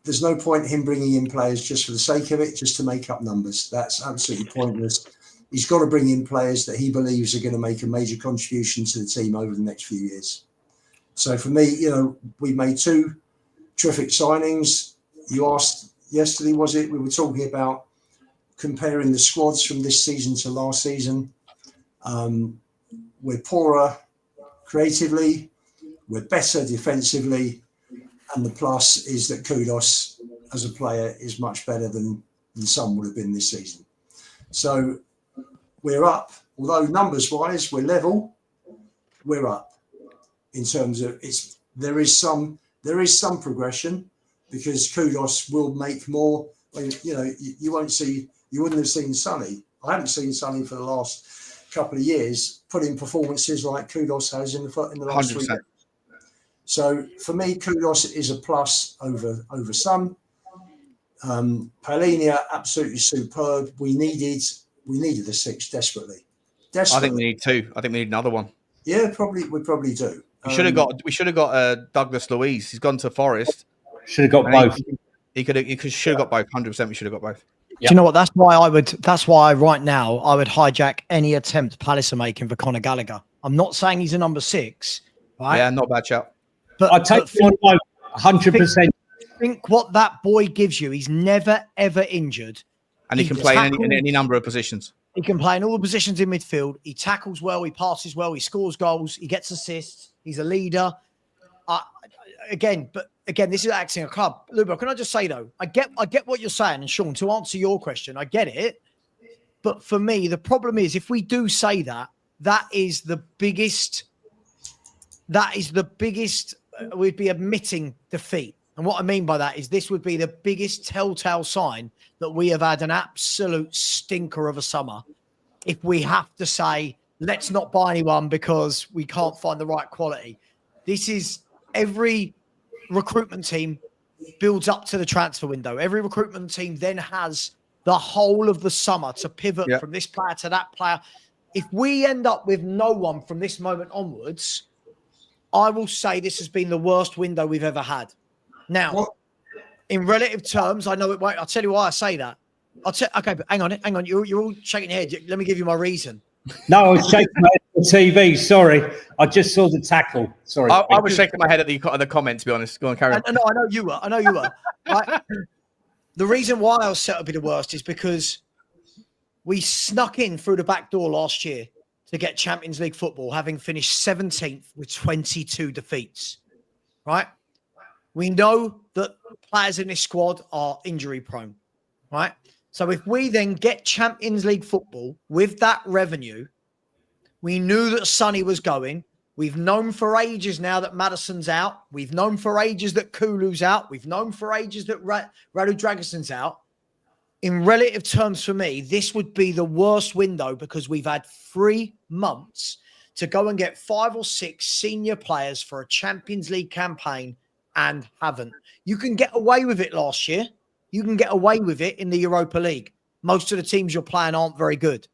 There's no point in him bringing in players just for the sake of it, just to make up numbers. That's absolutely pointless. He's got to bring in players that he believes are going to make a major contribution to the team over the next few years. So for me, we made 2 terrific signings. You asked yesterday, was it? We were talking about comparing the squads from this season to last season. We're poorer creatively, we're better defensively, and the plus is that Kudos as a player is much better than some would have been this season. So we're up, although numbers wise we're level, we're up in terms of there is some progression, because Kudos will make more. You wouldn't have seen Sonny. I haven't seen Sonny for the last couple of years put in performances like Kudos has in the last 3 years. So for me, Kudos is a plus over Son. Paulinho, absolutely superb. We needed a 6 desperately. I think we need 2. I think we need another one. Yeah, we probably do. We should have got Douglas Luiz. He's gone to Forest. Should have got both. He should have got both. 100%. We should have got both. Yep. Do you know what? That's why right now I would hijack any attempt Palace are making for Conor Gallagher. I'm not saying he's a number 6, right? Yeah, not a bad shout. But I take him on 100%. Think what that boy gives you. He's never ever injured, and he can play in any number of positions. He can play in all the positions in midfield. He tackles well. He passes well. He scores goals. He gets assists. He's a leader. Again, this is acting a club. Lubo, can I just say though, I get what you're saying, and Sean, to answer your question, I get it. But for me, the problem is if we do say that is the biggest. We'd be admitting defeat. And what I mean by that is this would be the biggest telltale sign that we have had an absolute stinker of a summer. If we have to say, let's not buy anyone because we can't find the right quality. This is every recruitment team builds up to the transfer window. Every recruitment team then has the whole of the summer to pivot from this player to that player. If we end up with no one from this moment onwards, I will say this has been the worst window we've ever had. Now, in relative terms, I know it won't. I'll tell you why I say that. Okay, but hang on. You're all shaking your head. Let me give you my reason. No, I was shaking my head at the TV. Sorry. I just saw the tackle. Sorry. I was shaking my head at the comment, to be honest. Go on, carry on. I know you were. Right? The reason why I was set to be the worst is because we snuck in through the back door last year to get Champions League football, having finished 17th with 22 defeats, right? We know that players in this squad are injury prone, right? So if we then get Champions League football with that revenue, we knew that Sonny was going. We've known for ages now that Maddison's out. We've known for ages that Kulu's out. We've known for ages that Radu Dragoson's out. In relative terms for me, this would be the worst window because we've had 3 months to go and get 5 or 6 senior players for a Champions League campaign and haven't. You can get away with it last year. You can get away with it in the Europa League. Most of the teams you're playing aren't very good.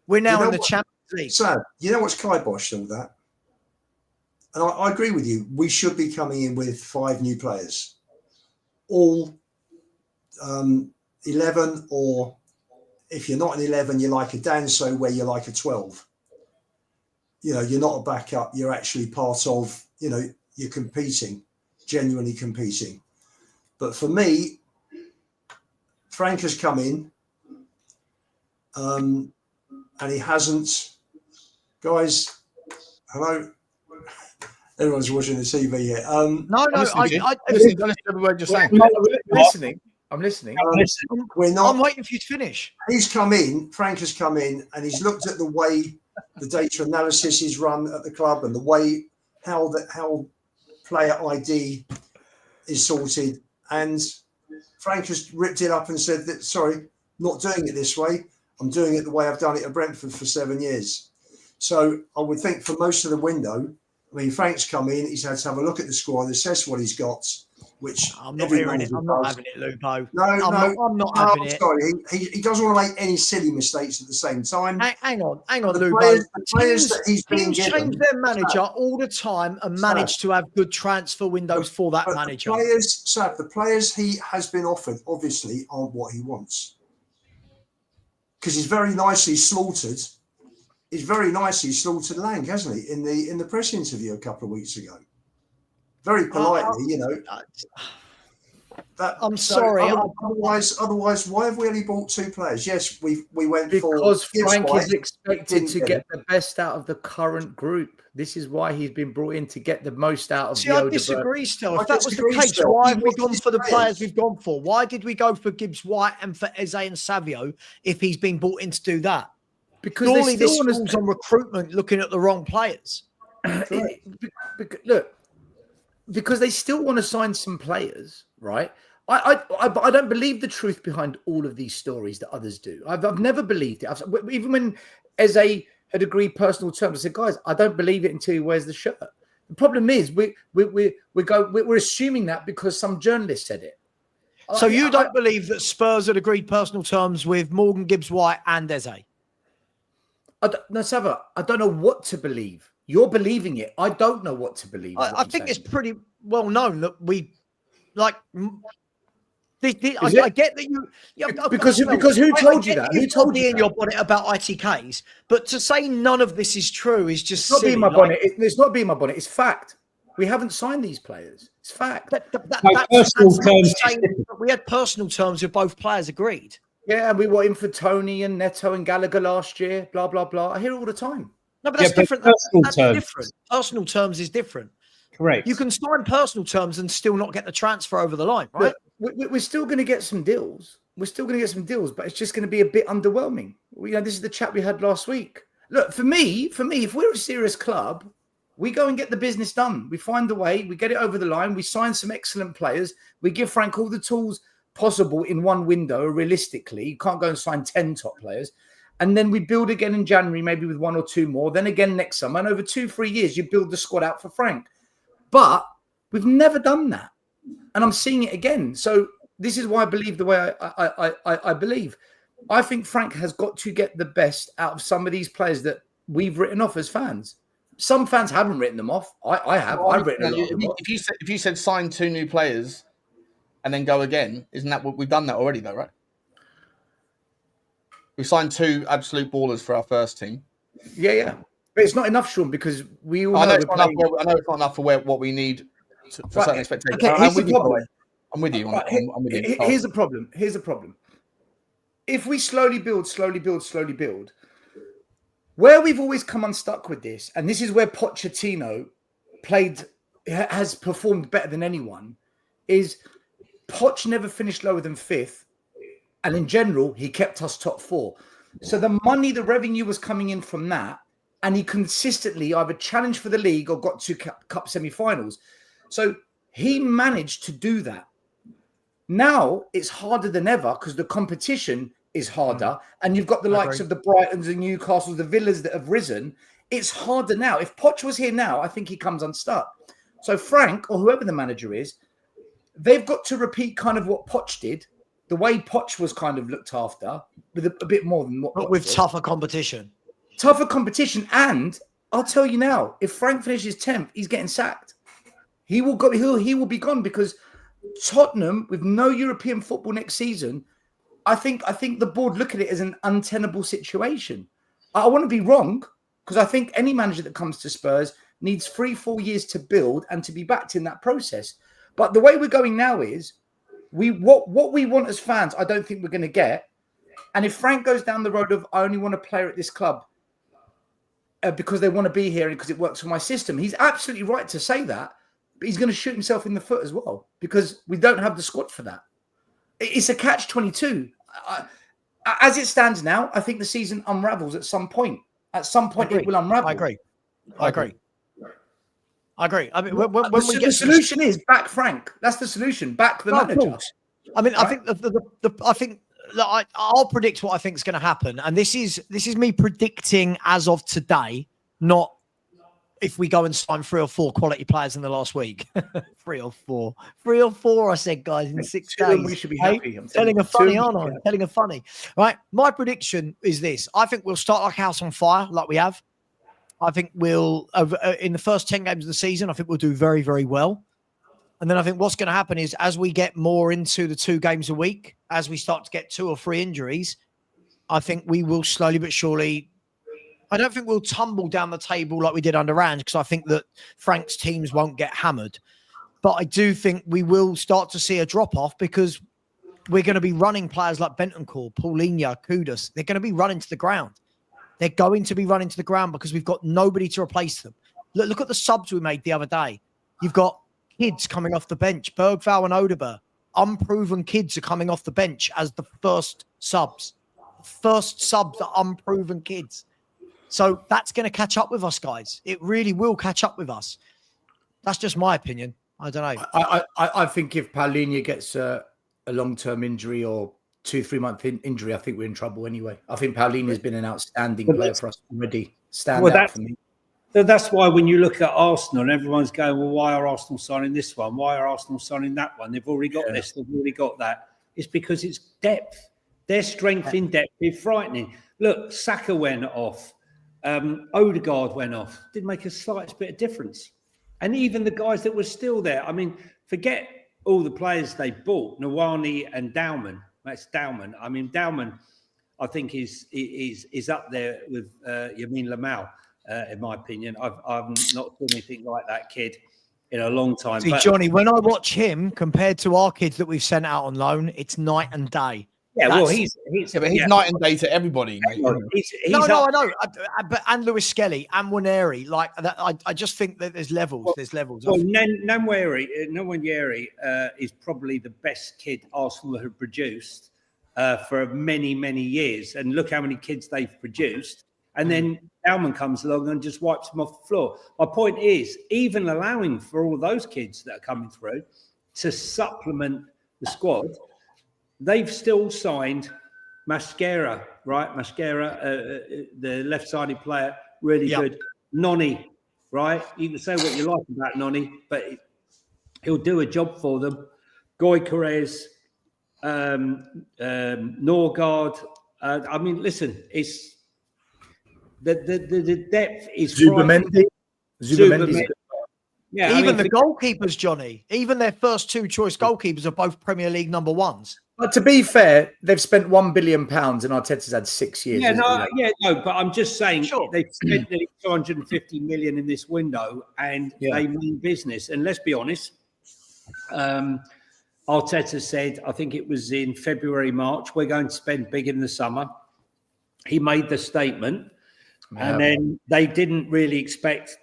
We're now in the Champions League. So, you know what's kiboshed all that? And I agree with you. We should be coming in with 5 new players. All 11, or if you're not an 11, you're like a Danso where you're like a 12. You know, you're not a backup. You're actually part of, you know, you're competing, genuinely competing. But for me, Frank has come in and he hasn't. Guys, hello. Everyone's watching the TV here. No, I listen to every word you're saying. I'm listening. We're not. I'm waiting for you to finish. He's come in. Frank has come in, and he's looked at the way the data analysis is run at the club, and the way how player ID is sorted. And Frank has ripped it up and said that, sorry, not doing it this way. I'm doing it the way I've done it at Brentford for 7 years. So I would think for most of the window, I mean, Frank's come in. He's had to have a look at the squad, assess what he's got. Which I'm not hearing it. I'm not having it, Lupo. No, I'm not having it. Sorry, he doesn't want to make any silly mistakes at the same time. Hang on, Lupo. The players that he's been teams given, change their manager all the time and manage to have good transfer windows for that manager. The players he has been offered obviously aren't what he wants. Because he's very nicely slaughtered. He's very nicely slaughtered Lang, hasn't he, in the press interview a couple of weeks ago? Very politely, you know. I'm sorry. Otherwise, why have we only bought 2 players? Yes, we went because for Frank is expected to get the best out of the current group. This is why he's been brought in, to get the most out of the older. I disagree, Stel. If that was the case, why have we gone for the players we've gone for? Why did we go for Gibbs White and for Eze and Savio if he's been brought in to do that? Because surely this falls on recruitment, looking at the wrong players. Look. Because they still want to sign some players, right? I don't believe the truth behind all of these stories that others do. I've never believed it. Even when Eze had agreed personal terms, I said, guys, I don't believe it until he wears the shirt. The problem is we're assuming that because some journalist said it. So you don't believe that Spurs had agreed personal terms with Morgan Gibbs White and Eze? No, Savva, I don't know what to believe. You're believing it. I don't know what to believe. I think it's pretty well known that we like. I get that you. Because who told you that? Who told you in your bonnet about ITKs? But to say none of this is true is just not being my bonnet. It's not being my bonnet. It's fact. We haven't signed these players. It's fact. We had personal terms with both players agreed. Yeah, and we were in for Tony and Neto and Gallagher last year. Blah blah blah. I hear it all the time. No, but that's different. That's different. Personal terms is different. Correct. You can sign personal terms and still not get the transfer over the line, right? We're still going to get some deals. But it's just going to be a bit underwhelming. This is the chat we had last week. Look, for me, if we're a serious club, we go and get the business done. We find a way. We get it over the line. We sign some excellent players. We give Frank all the tools possible in one window. Realistically, you can't go and sign 10 top players. And then we build again in January, maybe with 1 or 2 more. Then again next summer. And over 2-3 years, you build the squad out for Frank. But we've never done that. And I'm seeing it again. So this is why I believe the way I believe. I think Frank has got to get the best out of some of these players that we've written off as fans. Some fans haven't written them off. I have. I've written a lot of them off. If you said sign 2 new players and then go again, isn't that what we've done that already though, right? We signed 2 absolute ballers for our first team. Yeah. But it's not enough, Sean, because we all know I know it's not enough for what we need for certain expectations. Okay, here's the problem. I'm with you. Here's the problem. If we slowly build, where we've always come unstuck with this, and this is where Pochettino has performed better than anyone, is Poch never finished lower than 5th. And in general, he kept us top 4. So the money, the revenue was coming in from that. and he consistently either challenged for the league or got to cup semi-finals. So he managed to do that. Now it's harder than ever because the competition is harder, and you've got the likes of the Brightons and Newcastles, the Villas that have risen. It's harder now. If Poch was here now, I think he comes unstuck. So Frank, or whoever the manager is, they've got to repeat kind of what Poch did, the way Poch was kind of looked after, with a bit more than what. But with tougher competition. Tougher competition, and I'll tell you now, if Frank finishes 10th, he's getting sacked. He will go. He will be gone because Tottenham, with no European football next season, I think the board look at it as an untenable situation. I want to be wrong because I think any manager that comes to Spurs needs 3-4 years to build and to be backed in that process. But the way we're going now is what we want as fans, I don't think we're going to get. And if Frank goes down the road of I only want to play at this club because they want to be here and because it works for my system, he's absolutely right to say that. But he's going to shoot himself in the foot as well because we don't have the squad for that. It's a catch-22. As it stands now, I think the season unravels at some point. At some point, it will unravel. I agree. I mean, when we get the solution is back Frank. That's the solution. Back the manager. I mean, right? I think I'll predict what I think is going to happen, and this is me predicting as of today, not if we go and sign 3 or 4 quality players in the last week. 3 or 4. I said, guys, in 6 days. We should be happy. I'm telling a funny, aren't I? Telling a funny. Right. My prediction is this. I think we'll start like house on fire, like we have. I think we'll, in the first 10 games of the season, I think we'll do very, very well. And then I think what's going to happen is as we get more into the 2 games a week, as we start to get 2 or 3 injuries, I think we will slowly but surely, I don't think we'll tumble down the table like we did under Range because I think that Frank's teams won't get hammered. But I do think we will start to see a drop-off because we're going to be running players like Bentancur, Paulinho, Kudus. They're going to be running to the ground. They're going to be running to the ground because we've got nobody to replace them. Look at the subs we made the other day. You've got kids coming off the bench. Bergvall and Odeberg. Unproven kids are coming off the bench as the first subs. First subs are unproven kids. So that's going to catch up with us, guys. It really will catch up with us. That's just my opinion. I don't know. I think if Paulinho gets a long-term injury or 2-3 month injury, I think we're in trouble anyway. I think Paulinho has been an outstanding player for us already. Stand out for me. That's why when you look at Arsenal, everyone's going, well, why are Arsenal signing this one? Why are Arsenal signing that one? They've already got this. They've already got that. It's because it's depth. Their strength in depth is frightening. Look, Saka went off. Odegaard went off. Didn't make a slightest bit of difference. And even the guys that were still there. I mean, forget all the players they bought, Nawani and Dowman. That's Dowman. I mean, Dowman, I think is up there with Yamin Lamau, in my opinion. I've not seen anything like that kid in a long time. See, Johnny, when I watch him compared to our kids that we've sent out on loan, it's night and day. Yeah, he's night and day to everybody. Mate. I know. But and Lewis Skelly and Waneri, like that, I just think that there's levels. Well, there's levels. Well, Nwaneri is probably the best kid Arsenal have produced for many, many years. And look how many kids they've produced. And then Bauman comes along and just wipes them off the floor. My point is, even allowing for all those kids that are coming through to supplement the squad, they've still signed Mascara, right? Mascara, the left-sided player, really good. Noni, right? You can say what you like about Noni, but he'll do a job for them. Goykarez, Norgard. I mean, listen, it's the depth is Zubamendi. Yeah, even the goalkeepers, Johnny, even their first 2 choice goalkeepers are both Premier League number 1s. But to be fair, they've spent £1 billion and Arteta's had 6 years. But I'm just saying they've spent nearly 250 million in this window and they mean business. And let's be honest, Arteta said, I think it was in February, March, we're going to spend big in the summer. He made the statement and then they didn't really expect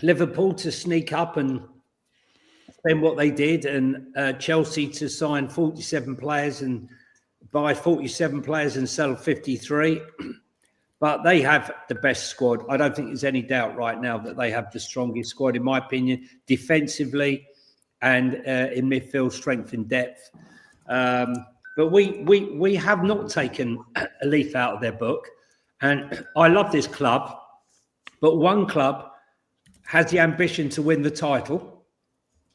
Liverpool to sneak up and spend what they did, and Chelsea to sign 47 players and buy 47 players and sell 53. but they have the best squad. I don't think there's any doubt right now that they have the strongest squad, in my opinion, defensively and in midfield strength and depth. But we have not taken a leaf out of their book. And I love this club, but one club has the ambition to win the title.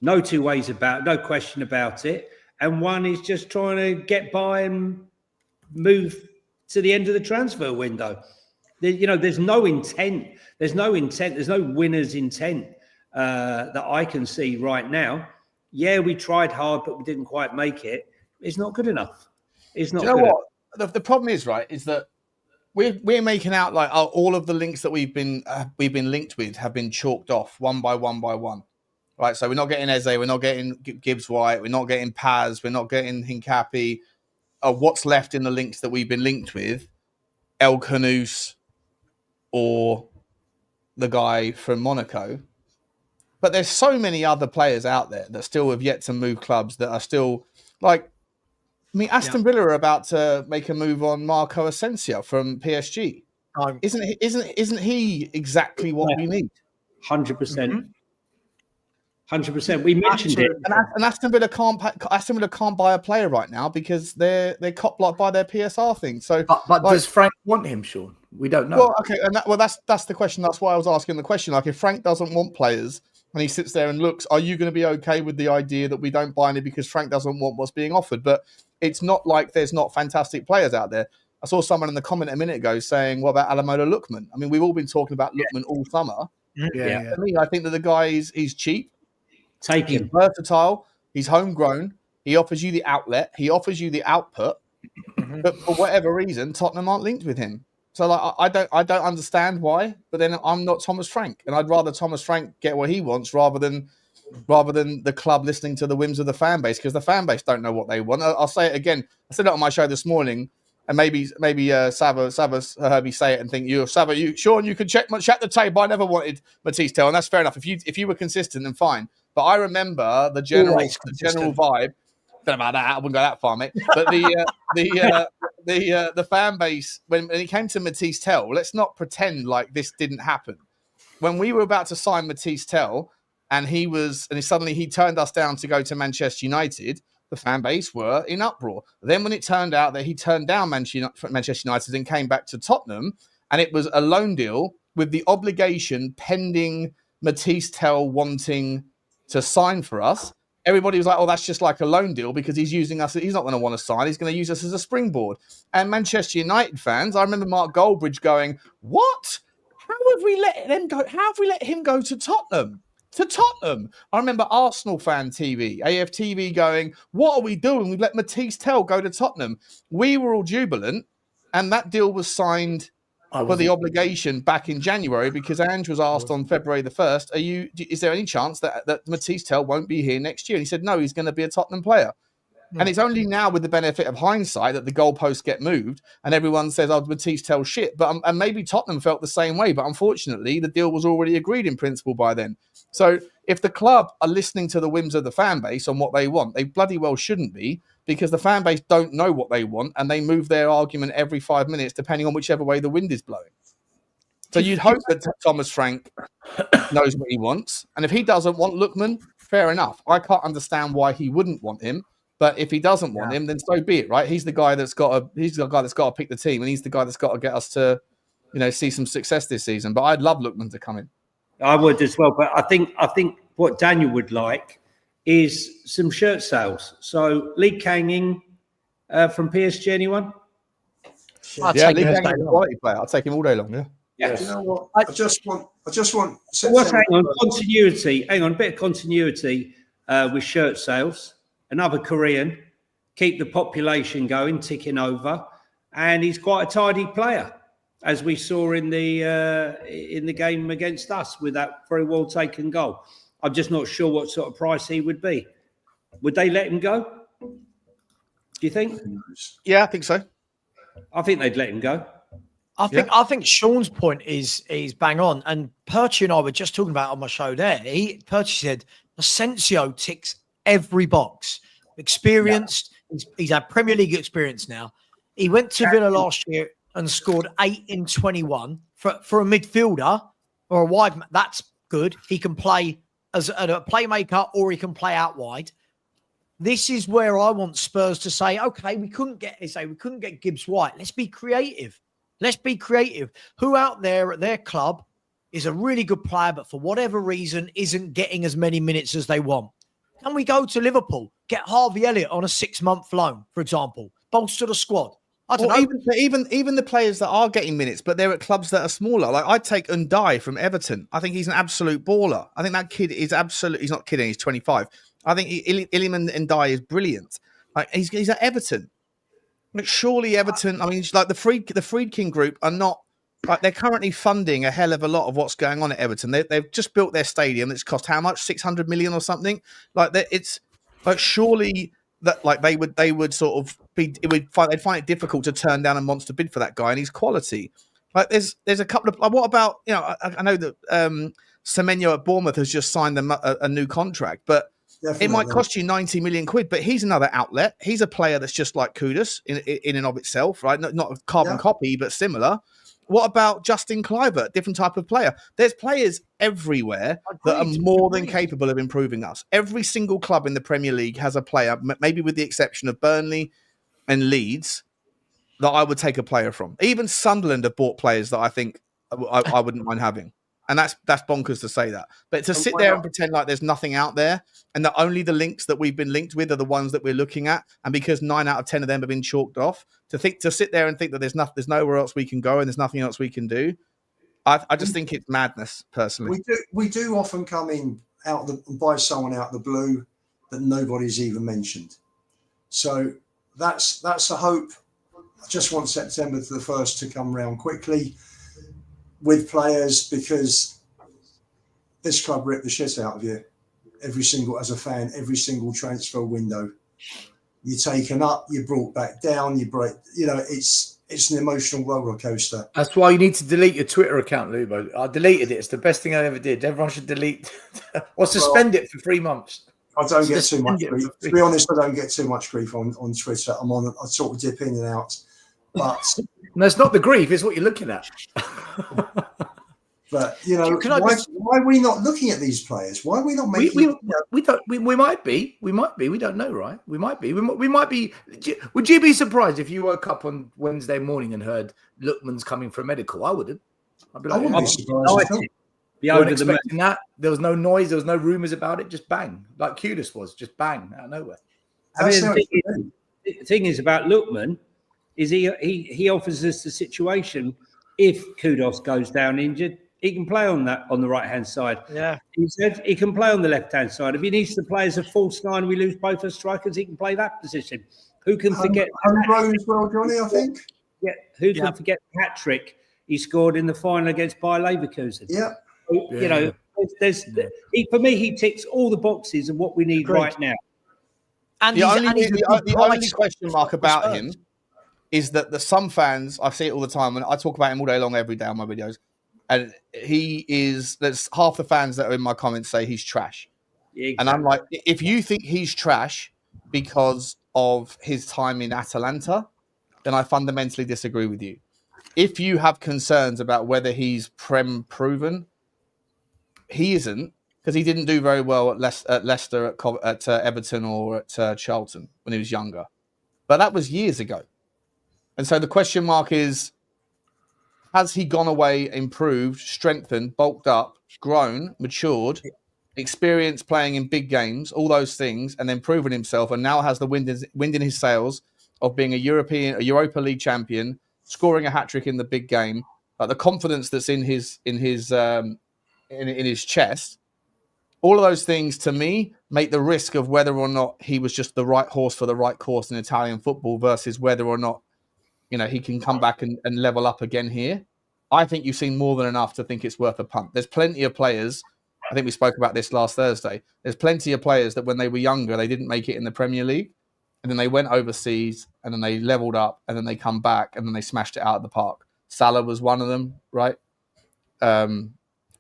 No two ways about it, no question about it. And one is just trying to get by and move to the end of the transfer window. There's no intent. There's no winner's intent that I can see right now. Yeah, we tried hard, but we didn't quite make it. It's not good enough. It's not. Do you know what? The problem is, right, is that we're making out like all of the links that we've been linked with have been chalked off one by one. Right, so we're not getting Eze, we're not getting Gibbs White, we're not getting Paz, we're not getting Hincapi. What's left in the links that we've been linked with? El Canous or the guy from Monaco. But there's so many other players out there that still have yet to move clubs that are still like. I mean, Aston Villa are about to make a move on Marco Asensio from PSG. Isn't he exactly what we need? 100%. 100%. We mentioned it, and Aston Villa can't buy a player right now because they're cop blocked by their PSR thing. So, but does Frank want him, Sean? We don't know. Well, okay, and that's the question. That's why I was asking the question. Like, if Frank doesn't want players and he sits there and looks, are you going to be okay with the idea that we don't buy any because Frank doesn't want what's being offered? But it's not like there's not fantastic players out there. I saw someone in the comment a minute ago saying, "What about Alamola Lookman?" I mean, we've all been talking about Lookman all summer. Yeah. For me, I think that the guy he's cheap. He's versatile. He's homegrown. He offers you the outlet. He offers you the output. But for whatever reason, Tottenham aren't linked with him. So like, I don't understand why. But then I'm not Thomas Frank, and I'd rather Thomas Frank get what he wants rather than the club listening to the whims of the fan base, because the fan base don't know what they want. I'll say it again. I said it on my show this morning, and maybe Savva heard me say it and think, Sean, you can check the tape. I never wanted Matisse Tel, and that's fair enough. If you were consistent, then fine. But I remember the general vibe. Don't know about that. I wouldn't go that far, mate. But the fan base when it came to Matisse Tel, let's not pretend like this didn't happen. When we were about to sign Matisse Tel, and suddenly he turned us down to go to Manchester United, the fan base were in uproar. Then when it turned out that he turned down Manchester United and came back to Tottenham, and it was a loan deal with the obligation pending Matisse Tel wanting to sign for us, everybody was like, oh, that's just like a loan deal because he's using us. He's not going to want to sign. He's going to use us as a springboard. And Manchester United fans, I remember Mark Goldbridge going, what? How have we let them go? How have we let him go to Tottenham? I remember Arsenal fan TV, AFTV going, what are we doing? We've let Matisse Tel go to Tottenham. We were all jubilant, and that deal was signed for the obligation back in January because Ange was asked on February the 1st, is there any chance that Matisse Tel won't be here next year? And he said, no, he's going to be a Tottenham player. And it's only now with the benefit of hindsight that the goalposts get moved and everyone says, oh, Matisse Tel shit. And maybe Tottenham felt the same way, but unfortunately the deal was already agreed in principle by then. So if the club are listening to the whims of the fan base on what they want, they bloody well shouldn't be, because the fan base don't know what they want and they move their argument every 5 minutes depending on whichever way the wind is blowing. So you'd hope that Thomas Frank knows what he wants. And if he doesn't want Lookman, fair enough. I can't understand why he wouldn't want him. But if he doesn't want him, then so be it, right? He's the guy that's got to pick the team, and he's the guy that's got to get us to, see some success this season. But I'd love Lookman to come in. I would as well. But I think what Daniel would like is some shirt sales. So Lee Kang-in from PSG, anyone? Lee Kang-in is a quality player. I'll take him all day long. Yeah. Yes. You know what? I just want. Hang on, continuity. Hang on, a bit of continuity with shirt sales. Another Korean, keep the population going, ticking over, and he's quite a tidy player, as we saw in the game against us with that very well taken goal. I'm just not sure what sort of price he would be. Would they let him go? Do you think? Yeah, I think so. I think they'd let him go. I think Sean's point is bang on, and Perchy and I were just talking about it on my show there. Perchy said Asensio ticks every box. Experienced, he's had Premier League experience now. He went to Villa last year and scored 8 in 21 for a midfielder or a wide, that's good. He can play as a playmaker or he can play out wide. This is where I want Spurs to say, okay, we couldn't get Gibbs White. Let's be creative. Let's be creative. Who out there at their club is a really good player, but for whatever reason isn't getting as many minutes as they want? Can we go to Liverpool, get Harvey Elliott on a 6-month loan, for example, bolster the squad? I don't know. Even the players that are getting minutes, but they're at clubs that are smaller. Like I'd take Undai from Everton. I think he's an absolute baller. I think that kid is absolutely. He's not kidding. He's 25. I think Iliman Undai is brilliant. Like he's at Everton. Like surely Everton. I mean, like the Friedkin group are not. Like they're currently funding a hell of a lot of what's going on at Everton. They've just built their stadium. It's cost how much? 600 million or something. Like it's like surely. That like they would sort of be they'd find it difficult to turn down a monster bid for that guy and his quality. Like there's a couple of like, what about I know that Semenyo at Bournemouth has just signed a new contract, but definitely. It might cost you 90 million quid. But he's another outlet. He's a player that's just like Kudus in and of itself, right? Not a carbon copy, but similar. What about Justin Kluivert, different type of player? There's players everywhere that are more than capable of improving us. Every single club in the Premier League has a player, maybe with the exception of Burnley and Leeds, that I would take a player from. Even Sunderland have bought players that I think I wouldn't mind having. And that's bonkers to say that. But to sit there and pretend like there's nothing out there and that only the links that we've been linked with are the ones that we're looking at, and because 9 out of 10 of them have been chalked off, to sit there and think that there's nowhere else we can go and there's nothing else we can do, I just think it's madness, personally. We do often come in buy someone out of the blue that nobody's even mentioned. So that's a hope. I just want September the 1st to come round quickly with players, because this club ripped the shit out of you as a fan, every single transfer window. You're taken up, you're brought back down, it's an emotional roller coaster. That's why you need to delete your Twitter account, Lubo. I deleted it. It's the best thing I ever did. Everyone should delete or suspend it for 3 months. I don't get too much grief. To be honest, I don't get too much grief on Twitter. I sort of dip in and out. But no, it's not the grief, it's what you're looking at. But why are we not looking at these players? Why are we not making? We might be. We don't know, right? We might be. We might be. Would you be surprised if you woke up on Wednesday morning and heard Lookman's coming for a medical? I wouldn't. I'd be like, I wouldn't be surprised. You weren't expecting that. There was no noise. There was no rumors about it. Just bang, like Kudus was. Just bang out of nowhere. The thing is about Lookman is he offers us the situation. If Kudus goes down injured, he can play on the right hand side. Yeah, he said he can play on the left hand side. If he needs to play as a false nine, we lose both our strikers. He can play that position. Who can forget? Homegrown as well, Johnny. I think. Yeah. Who can forget the hat trick he scored in the final against Bayer Leverkusen? Yeah. For me, he ticks all the boxes of what we need right now. And the only question mark about him is that some fans, I see it all the time, and I talk about him all day long, every day on my videos, and there's half the fans that are in my comments say he's trash. Yeah, exactly. And I'm like, if you think he's trash because of his time in Atalanta, then I fundamentally disagree with you. If you have concerns about whether he's proven, he isn't, because he didn't do very well at Leicester, at Everton, or at Charlton when he was younger. But that was years ago. And so the question mark is, has he gone away, improved, strengthened, bulked up, grown, matured, experienced playing in big games, all those things, and then proven himself, and now has the wind in his sails of being a Europa League champion, scoring a hat-trick in the big game, the confidence that's in his chest? All of those things, to me, make the risk of whether or not he was just the right horse for the right course in Italian football versus whether or not he can come back and level up again here. I think you've seen more than enough to think it's worth a punt. There's plenty of players, I think we spoke about this last Thursday, there's plenty of players that when they were younger, they didn't make it in the Premier League, and then they went overseas, and then they leveled up, and then they come back, and then they smashed it out of the park. Salah was one of them, right? De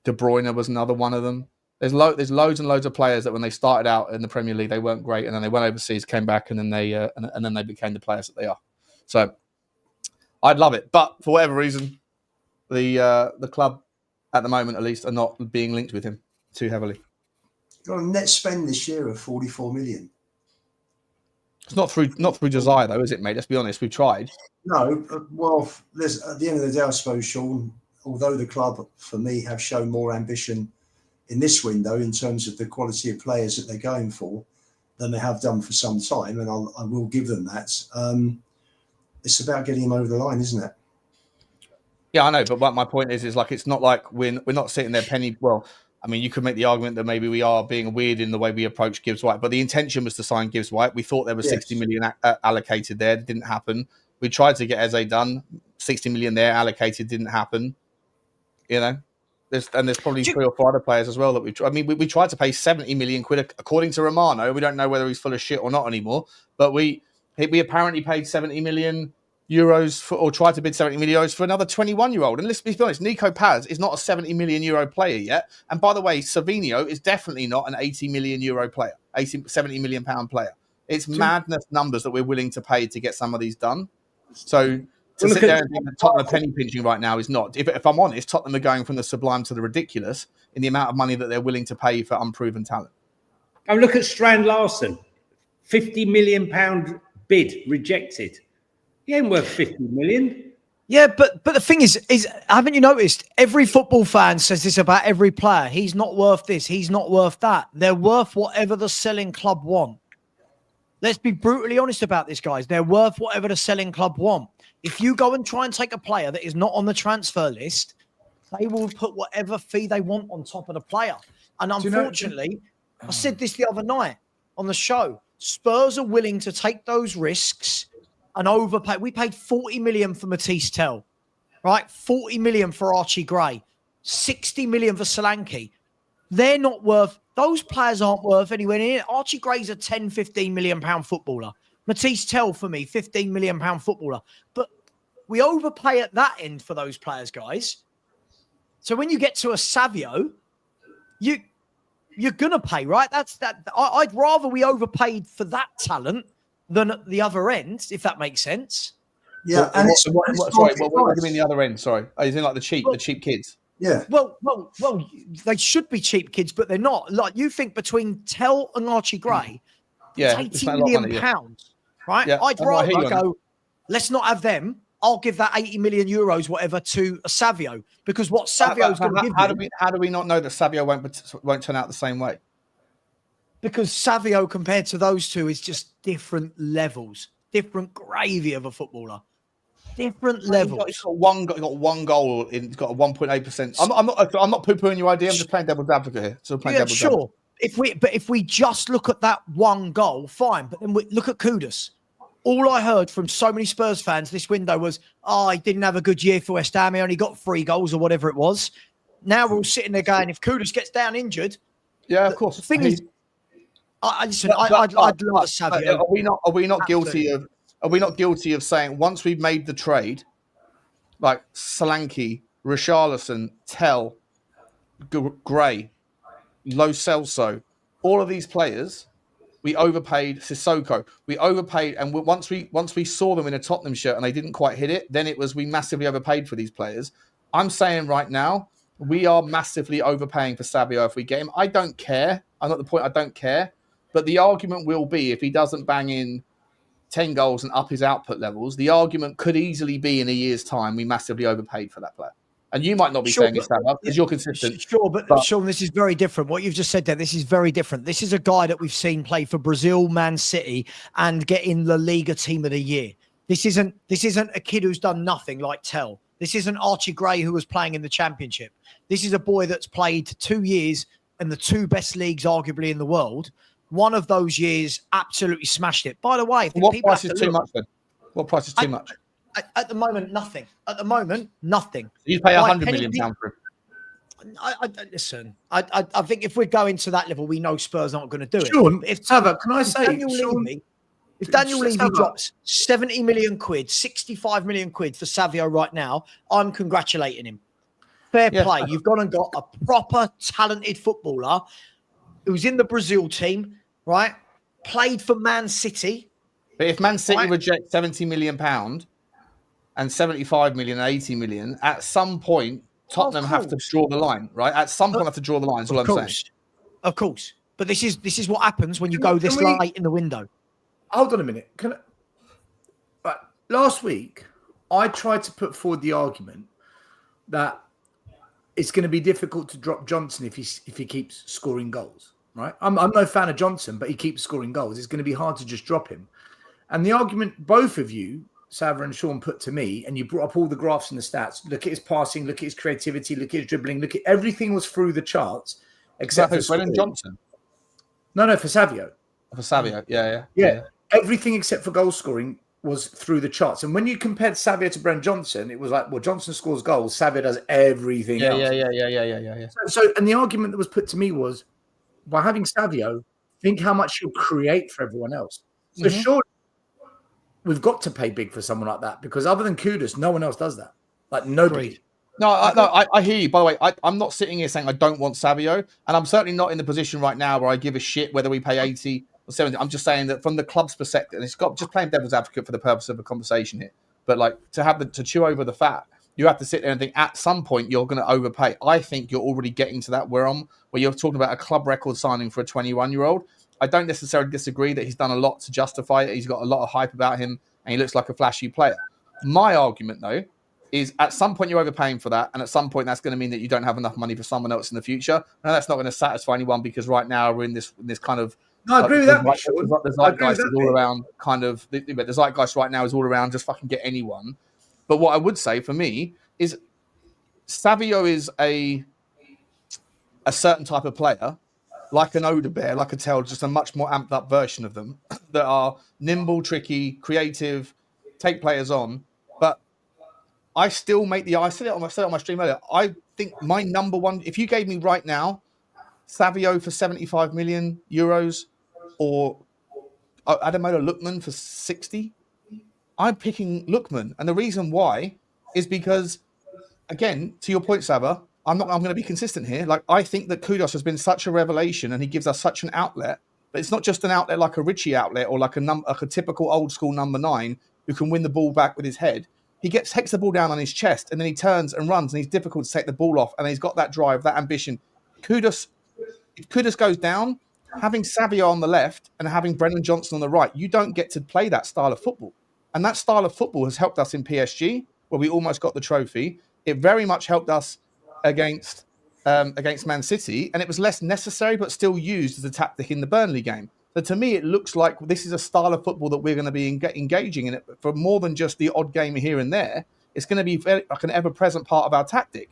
Bruyne was another one of them. There's loads and loads of players that when they started out in the Premier League, they weren't great, and then they went overseas, came back, and then they became the players that they are. So I'd love it, but for whatever reason, the club at the moment, at least, are not being linked with him too heavily. Got a net spend this year of 44 million. It's not through desire, though, is it, mate? Let's be honest. We've tried. No, well, there's at the end of the day, I suppose, Sean. Although the club, for me, have shown more ambition in this window in terms of the quality of players that they're going for than they have done for some time, and I will give them that. It's about getting him over the line, isn't it? Yeah, I know, but what my point is like it's not like we're not sitting there penny. Well, I mean, you could make the argument that maybe we are being weird in the way we approach Gibbs White, but the intention was to sign Gibbs White. We thought there was 60 million allocated there. It didn't happen. We tried to get Eze done. 60 million there allocated didn't happen. You know, there's probably 3 or 4 other players as well that we tried to pay 70 million quid according to Romano. We don't know whether he's full of shit or not anymore, but we apparently paid 70 million euros or tried to bid 70 million euros for another 21-year-old. And let's be honest, Nico Paz is not a 70 million euro player yet. And by the way, Savinho is definitely not an 80 million euro player, 70 million pound player. It's madness numbers that we're willing to pay to get some of these done. So to sit there and think that Tottenham are penny pinching right now is not. If I'm honest, Tottenham are going from the sublime to the ridiculous in the amount of money that they're willing to pay for unproven talent. Oh, look at Strand Larson, £50 million bid rejected. He ain't worth 50 million. Yeah, but the thing is haven't you noticed every football fan says this about every player? He's not worth this. He's not worth that. They're worth whatever the selling club want. Let's be brutally honest about this, guys. They're worth whatever the selling club want. If you go and try and take a player that is not on the transfer list, they will put whatever fee they want on top of the player. And unfortunately, I said this the other night on the show, Spurs are willing to take those risks and overpay. We paid 40 million for Matisse Tell, right? 40 million for Archie Gray, 60 million for Solanke. They're not worth, those players aren't worth anywhere near it. Archie Gray's a 10, 15 million pound footballer. Matisse Tell, for me, 15 million pound footballer. But we overpay at that end for those players, guys. So when you get to a Savio, you're going to pay, right? I'd rather we overpaid for that talent than at the other end, if that makes sense. Yeah, and what do you mean the other end? Sorry, is it like the cheap kids? Yeah. Well, they should be cheap kids, but they're not. Like you think between Tell and Archie Gray, it's 80 million pounds, right? Yeah. I'd rather go, let's not have them. I'll give that 80 million euros, whatever, to a Savio, because what Savio's going to give how do we not know that Savio won't turn out the same way? Because Savio, compared to those two, is just different levels, different gravy of a footballer, different levels. He's got one goal. He's got a 1.8%. I'm not poo-pooing your idea. I'm just playing devil's advocate here. So playing devil's advocate. If we just look at that one goal, fine. But then we look at Kudus. All I heard from so many Spurs fans this window was, he didn't have a good year for West Ham. He only got 3 goals or whatever it was. Now we're all sitting there going, if Kudus gets down injured, of course. The thing is, I'd love a Savio. Are we not guilty of? Are we not guilty of saying once we've made the trade, like Solanke, Richarlison, Tell, Gray, Lo Celso, all of these players, we overpaid Sissoko. We overpaid, and once we saw them in a Tottenham shirt and they didn't quite hit it, then it was we massively overpaid for these players. I'm saying right now we are massively overpaying for Savio if we get him. I don't care. I'm at the point I don't care. But the argument will be if he doesn't bang in 10 goals and up his output levels, the argument could easily be in a year's time we massively overpaid for that player. And you might not be saying it's that because you're consistent. Sure, but Sean, this is very different. What you've just said there, this is very different. This is a guy that we've seen play for Brazil, Man City, and get in La Liga Team of the Year. This isn't a kid who's done nothing like Tell. This isn't Archie Gray who was playing in the Championship. This is a boy that's played 2 years in the 2 best leagues, arguably, in the world. One of those years absolutely smashed it. By the way, what price is too much then? What price is too much? At the moment, nothing. At the moment, nothing. You pay £100 million for him. Listen, I think if we're going to that level, we know Spurs aren't going to do it. Sean, Savva, can I say, if Daniel Levy drops 70 million quid, 65 million quid for Savio right now, I'm congratulating him. Fair play. You've gone and got a proper talented footballer who's in the Brazil team, right? Played for Man City. But if Man City reject £70 million and 75 million and 80 million, at some point, Tottenham have to draw the line, right? At some point, have to draw the line. Is all I'm saying. Of course. But this is what happens when you go this late in the window. Hold on a minute. Right. Last week, I tried to put forward the argument that it's going to be difficult to drop Johnson if he keeps scoring goals. Right? I'm no fan of Johnson, but he keeps scoring goals. It's going to be hard to just drop him. And the argument both of you, Savva and Sean, put to me, and you brought up all the graphs and the stats. Look at his passing, look at his creativity, look at his dribbling, look at everything was through the charts except for Brennan Johnson. No, for Savio. For Savio, yeah. Everything except for goal scoring was through the charts. And when you compared Savio to Brennan Johnson, it was like, well, Johnson scores goals, Savio does everything else. Yeah. So, and the argument that was put to me was, by having Savio, think how much he'll create for everyone else. So sure, we've got to pay big for someone like that, because other than Kudus, no one else does that. Like nobody. No, I hear you. By the way, I'm not sitting here saying I don't want Savio, and I'm certainly not in the position right now where I give a shit whether we pay 80 or 70. I'm just saying that from the club's perspective, and it's got just playing devil's advocate for the purpose of a conversation here. But like to chew over the fat, you have to sit there and think at some point you're going to overpay. I think you're already getting to that where you're talking about a club record signing for a 21-year-old. I don't necessarily disagree that he's done a lot to justify it. He's got a lot of hype about him, and he looks like a flashy player. My argument, though, is at some point you're overpaying for that, and at some point that's going to mean that you don't have enough money for someone else in the future. And that's not going to satisfy anyone, because right now we're in this kind of. No, I agree with that. The zeitgeist is all around kind of. The zeitgeist right now is all around just fucking get anyone. But what I would say for me is, Savio is a certain type of player, like an Odebear, like a Tell, just a much more amped up version of them that are nimble, tricky, creative, take players on. But I still I said it on my stream earlier. I think my number one, if you gave me right now Savio for 75 million euros or Ademola Lookman for 60, I'm picking Lookman. And the reason why is because, again, to your point, Savva, I'm going to be consistent here. Like, I think that Kudus has been such a revelation, and he gives us such an outlet. But it's not just an outlet like a Richie outlet or like a typical old school number 9 who can win the ball back with his head. He takes the ball down on his chest, and then he turns and runs, and he's difficult to take the ball off, and he's got that drive, that ambition. If Kudus goes down, having Savio on the left and having Brennan Johnson on the right, you don't get to play that style of football. And that style of football has helped us in PSG, where we almost got the trophy. It very much helped us against Man City, and it was less necessary, but still used as a tactic in the Burnley game. So to me, it looks like this is a style of football that we're going to be engaging in it for more than just the odd game here and there. It's going to be like an ever-present part of our tactic.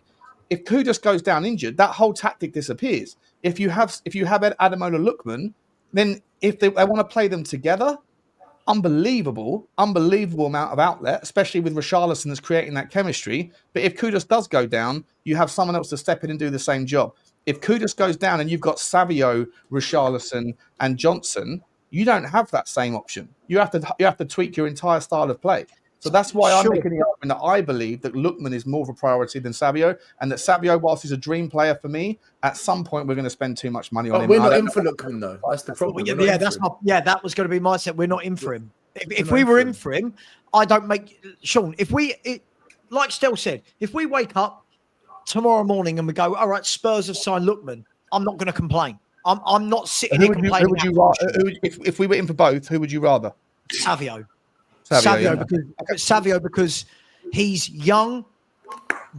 If Kudus goes down injured, that whole tactic disappears. If you have Ademola Lookman, then if they want to play them together, unbelievable amount of outlet, especially with Richarlison that's creating that chemistry. But if Kudus does go down, you have someone else to step in and do the same job. If Kudus goes down and you've got Savio, Richarlison, and Johnson, you don't have that same option. You have to tweak your entire style of play. So that's why I'm making the argument that I believe that Lookman is more of a priority than Savio, and that Savio, whilst he's a dream player for me, at some point we're going to spend too much money on him. We're not in for Lookman, though. That's the problem. That was going to be my set. We're not in for him. If we were in for him, I don't make Sean. Like Stel said, if we wake up tomorrow morning and we go, all right, Spurs have signed Lookman, I'm not going to complain. I'm not sitting here complaining. If we were in for both, who would you rather? Savio, because he's young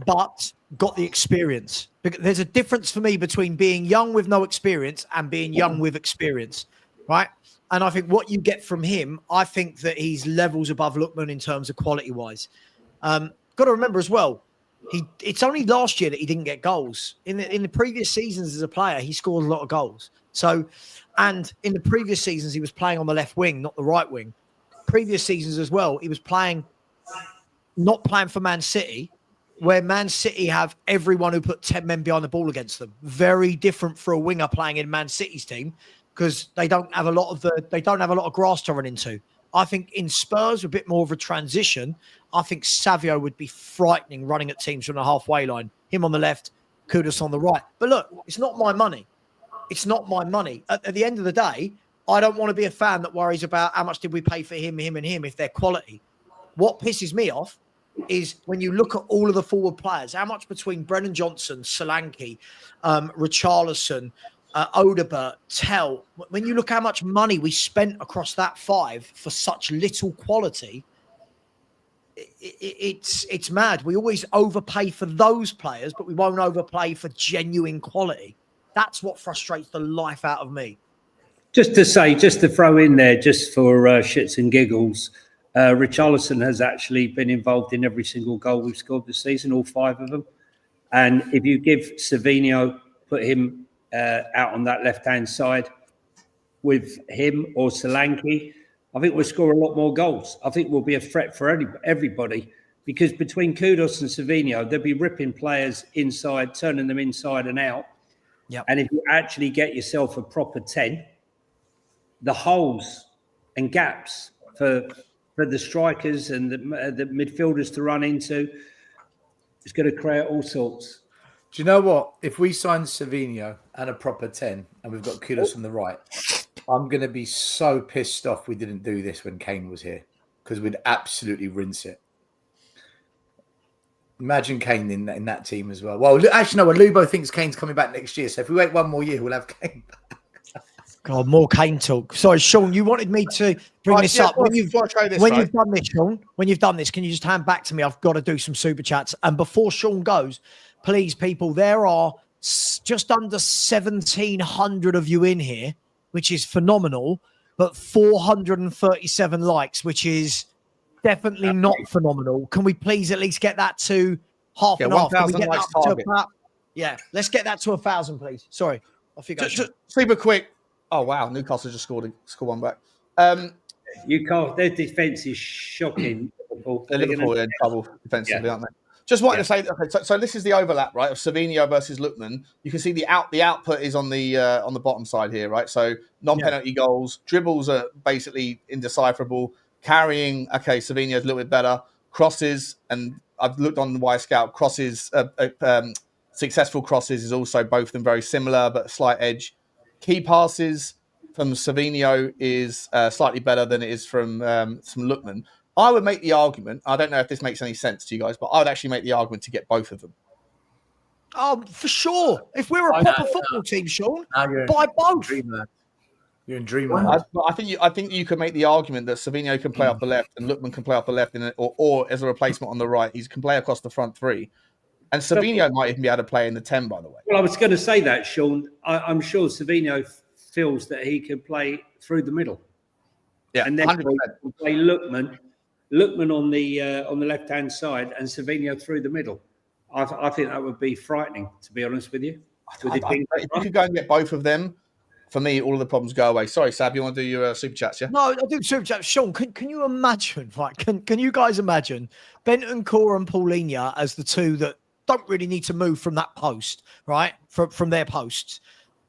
but got the experience. There's a difference for me between being young with no experience and being young with experience, right? And I think what you get from him, I think that he's levels above Lookman in terms of quality-wise. Got to remember as well, it's only last year that he didn't get goals. In the previous seasons as a player, he scored a lot of goals. So, and in the previous seasons, he was playing on the left wing, not the right wing. Previous seasons as well, he was not playing for Man City, where Man City have everyone who put 10 men behind the ball against them. Very different for a winger playing in Man City's team, because they don't have a lot of grass to run into. I think in Spurs, a bit more of a transition. I think Savio would be frightening running at teams from the halfway line. Him on the left, Kudus on the right. But look, it's not my money. It's not my money. At the end of the day, I don't want to be a fan that worries about how much did we pay for him, and him if they're quality. What pisses me off is when you look at all of the forward players, how much between Brennan Johnson, Solanke, Richarlison, Odebert, Tell, when you look how much money we spent across that 5 for such little quality, it's mad. We always overpay for those players, but we won't overpay for genuine quality. That's what frustrates the life out of me. Just to throw in there, just for shits and giggles, Richarlison has actually been involved in every single goal we've scored this season, all 5 of them. And if you give Savinho, put him out on that left-hand side with him or Solanke, I think we'll score a lot more goals. I think we'll be a threat for everybody, because between Kudos and Savinho, they'll be ripping players inside, turning them inside and out. Yep. And if you actually get yourself a proper 10, the holes and gaps for the strikers and the midfielders to run into, it's going to create all sorts. Do you know what? If we sign Savinho and a proper 10 and we've got Kudos on the right, I'm going to be so pissed off we didn't do this when Kane was here, because we'd absolutely rinse it. Imagine Kane in that team as well. Well, actually, no, Lubo thinks Kane's coming back next year. So if we wait one more year, we'll have Kane back. God, more Kane talk. Sorry, Sean, you wanted me to bring this up. When you've done this, Sean, when you've done this, can you just hand back to me? I've got to do some super chats. And before Sean goes, please, people, there are just under 1,700 of you in here, which is phenomenal, but 437 likes, which is definitely not phenomenal. Can we please at least get that to half and half? 1,000 likes target. Yeah, let's get that to 1,000, please. Sorry, off you go. Just super quick. Oh wow, Newcastle just scored one back. Newcastle, their defence is shocking. Liverpool are in trouble defensively, aren't they? Just wanted to say, okay, so this is the overlap, right, of Savinho versus Lookman. You can see the output is on the bottom side here, right? So non-penalty goals, dribbles are basically indecipherable. Carrying, okay, Savinho's a little bit better. Crosses, and I've looked on the Y Scout, crosses, successful crosses is also both of them very similar, but a slight edge. Key passes from Savinho is slightly better than it is from Lookman. I would make the argument, I don't know if this makes any sense to you guys, but I would actually make the argument to get both of them. Oh, for sure. If we're a proper football team, Sean, buy both. You're in dreamland. I think you could make the argument that Savinho can play off the left and Lookman can play off the left, or as a replacement on the right. He can play across the front 3. And Savinho might even be able to play in the 10, by the way. Well, I was going to say that, Sean. I'm sure Savinho feels that he can play through the middle. Yeah, and then 100%. Play Lookman on the left-hand side and Savinho through the middle. I think that would be frightening, to be honest with you. If you could go and get both of them, for me, all of the problems go away. Sorry, Sab, you want to do your super chats, yeah? No, I'll do super chats. Sean, can you imagine, right? Can you guys imagine Bentancur and Paulinho as the two that don't really need to move from that post, right? From their posts.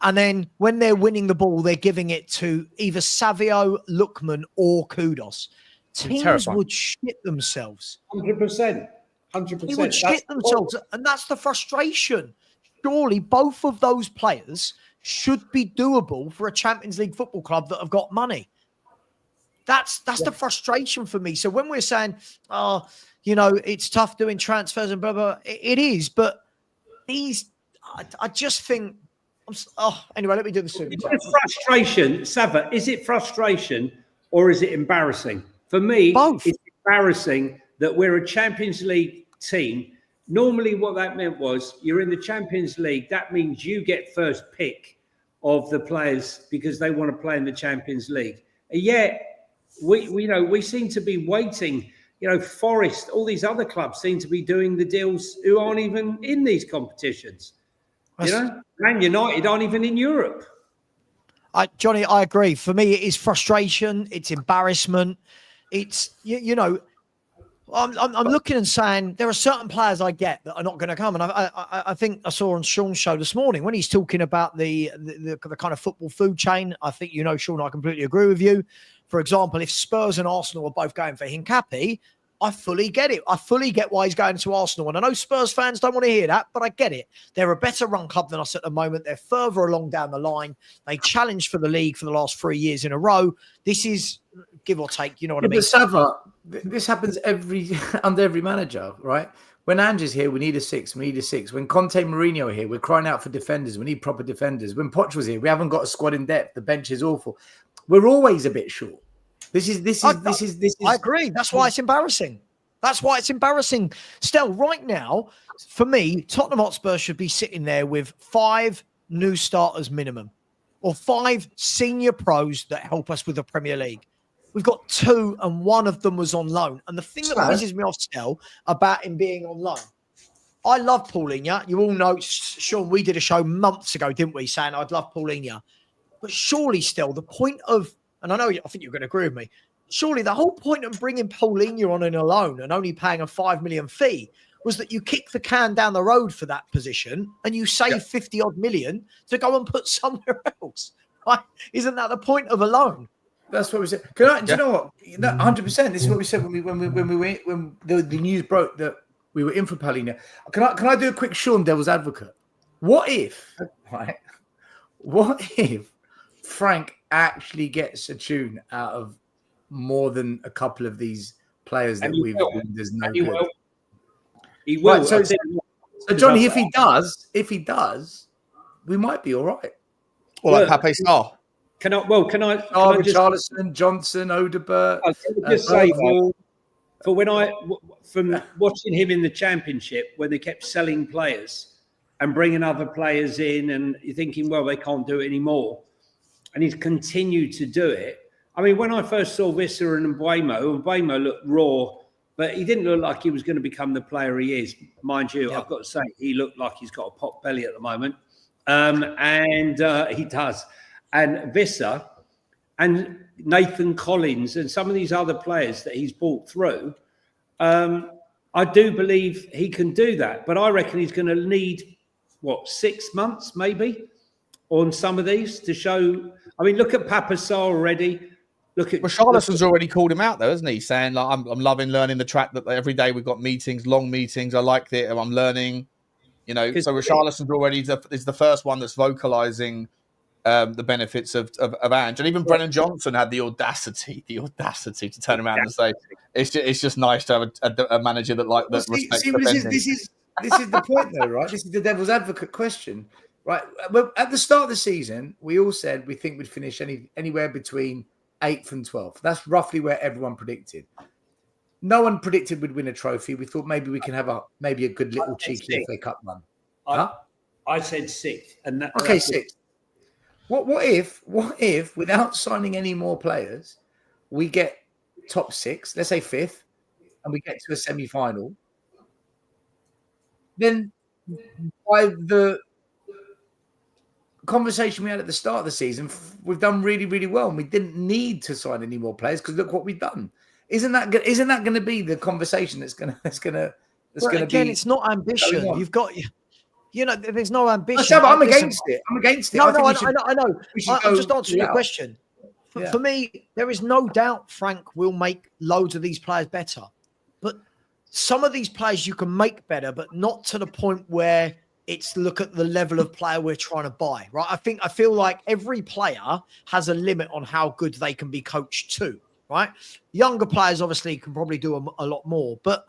And then when they're winning the ball, they're giving it to either Savio, Lookman, or Kudos. Teams would shit themselves. 100%. They would shit themselves. And that's the frustration. Surely both of those players should be doable for a Champions League football club that have got money. That's the frustration for me. So when we're saying, it's tough doing transfers and blah, blah, it is. But I just think, anyway, let me do the super. Is it frustration, Savva? Is it frustration or is it embarrassing? For me, both. It's embarrassing that we're a Champions League team. Normally, what that meant was you're in the Champions League. That means you get first pick of the players because they want to play in the Champions League. And yet, we seem to be waiting. Forest, all these other clubs seem to be doing the deals who aren't even in these competitions. Man United aren't even in Europe. Johnny, I agree. For me, it is frustration. It's embarrassment. It's, I'm looking and saying there are certain players I get that are not going to come. And I think I saw on Sean's show this morning when he's talking about the kind of football food chain. I think, Sean, I completely agree with you. For example, if Spurs and Arsenal are both going for Hincapi, I fully get it. I fully get why he's going to Arsenal. And I know Spurs fans don't want to hear that, but I get it. They're a better run club than us at the moment. They're further along down the line. They challenged for the league for the last 3 years in a row. This is give or take, you know what I mean? But Savva, this happens under every manager, right? When Ange's here, we need a 6. We need a 6. When Conte, Mourinho are here, we're crying out for defenders. We need proper defenders. When Poch was here, we haven't got a squad in depth. The bench is awful. We're always a bit short. This is. I agree. That's why it's embarrassing. That's why it's embarrassing. Stel, right now, for me, Tottenham Hotspur should be sitting there with 5 new starters minimum, or 5 senior pros that help us with the Premier League. We've got 2, and 1 of them was on loan. And the thing that pisses me off, Stel, about him being on loan, I love Paulinho. You all know, Sean, we did a show months ago, didn't we, saying I'd love Paulinho. But surely, Stel, the point of, and I think you're going to agree with me, surely the whole point of bringing Paulinho on in a loan and only paying a 5 million fee was that you kick the can down the road for that position and you save 50 odd million to go and put somewhere else. Right? Isn't that the point of a loan? That's what we said. Do you know what? 100%. This is what we said when the news broke that we were in for Paulinho. Can I do a quick Sean Devil's advocate? What if Frank actually gets a tune out of more than a couple of these players that we've there's no he good. Will. He will. Right, so Johnny, if he does, we might be all right. Well, like Pepe Star. Can I just Richarlison, Johnson, Odebert. I just say from watching him in the Championship, when they kept selling players and bringing other players in, and you're thinking, well, they can't do it anymore, and he's continued to do it. I mean, when I first saw Visser and Mbeumo looked raw, but he didn't look like he was going to become the player he is. Mind you, I've got to say, he looked like he's got a pot belly at the moment. And he does. And Visser and Nathan Collins and some of these other players that he's brought through, I do believe he can do that. But I reckon he's going to need, 6 months maybe on some of these to show. I mean, look at Papa Sarr already. Look at Richarlison's already called him out, though, hasn't he? Saying, like, I'm loving learning the track, that every day we've got meetings, long meetings. I like it. I'm learning, So Richarlison's already is the first one that's vocalizing the benefits of Ange. And even Brennan Johnson had the audacity to turn around and say, it's just nice to have a manager that respects defending. This is the point, though, right? This is the devil's advocate question, right? Well, at the start of the season, we all said we think we'd finish anywhere between 8th and 12th. That's roughly where everyone predicted. No one predicted we'd win a trophy. We thought maybe we can have a good little cheeky FA Cup run. I said 6th, and that. Okay, 6th. What if without signing any more players, we get top 6, let's say 5th, and we get to a semi-final? Then by the conversation we had at the start of the season, we've done really, really well, and we didn't need to sign any more players because look what we've done. Isn't that going to be the conversation that's going to again, it's not ambition. You've got, there's no ambition. I'm against it. I'm against it. No, I know. I'm just answering your question. For me, there is no doubt Frank will make loads of these players better, but some of these players you can make better, but not to the point where it's look at the level of player we're trying to buy, right? I feel like every player has a limit on how good they can be coached to, right? Younger players obviously can probably do a lot more, but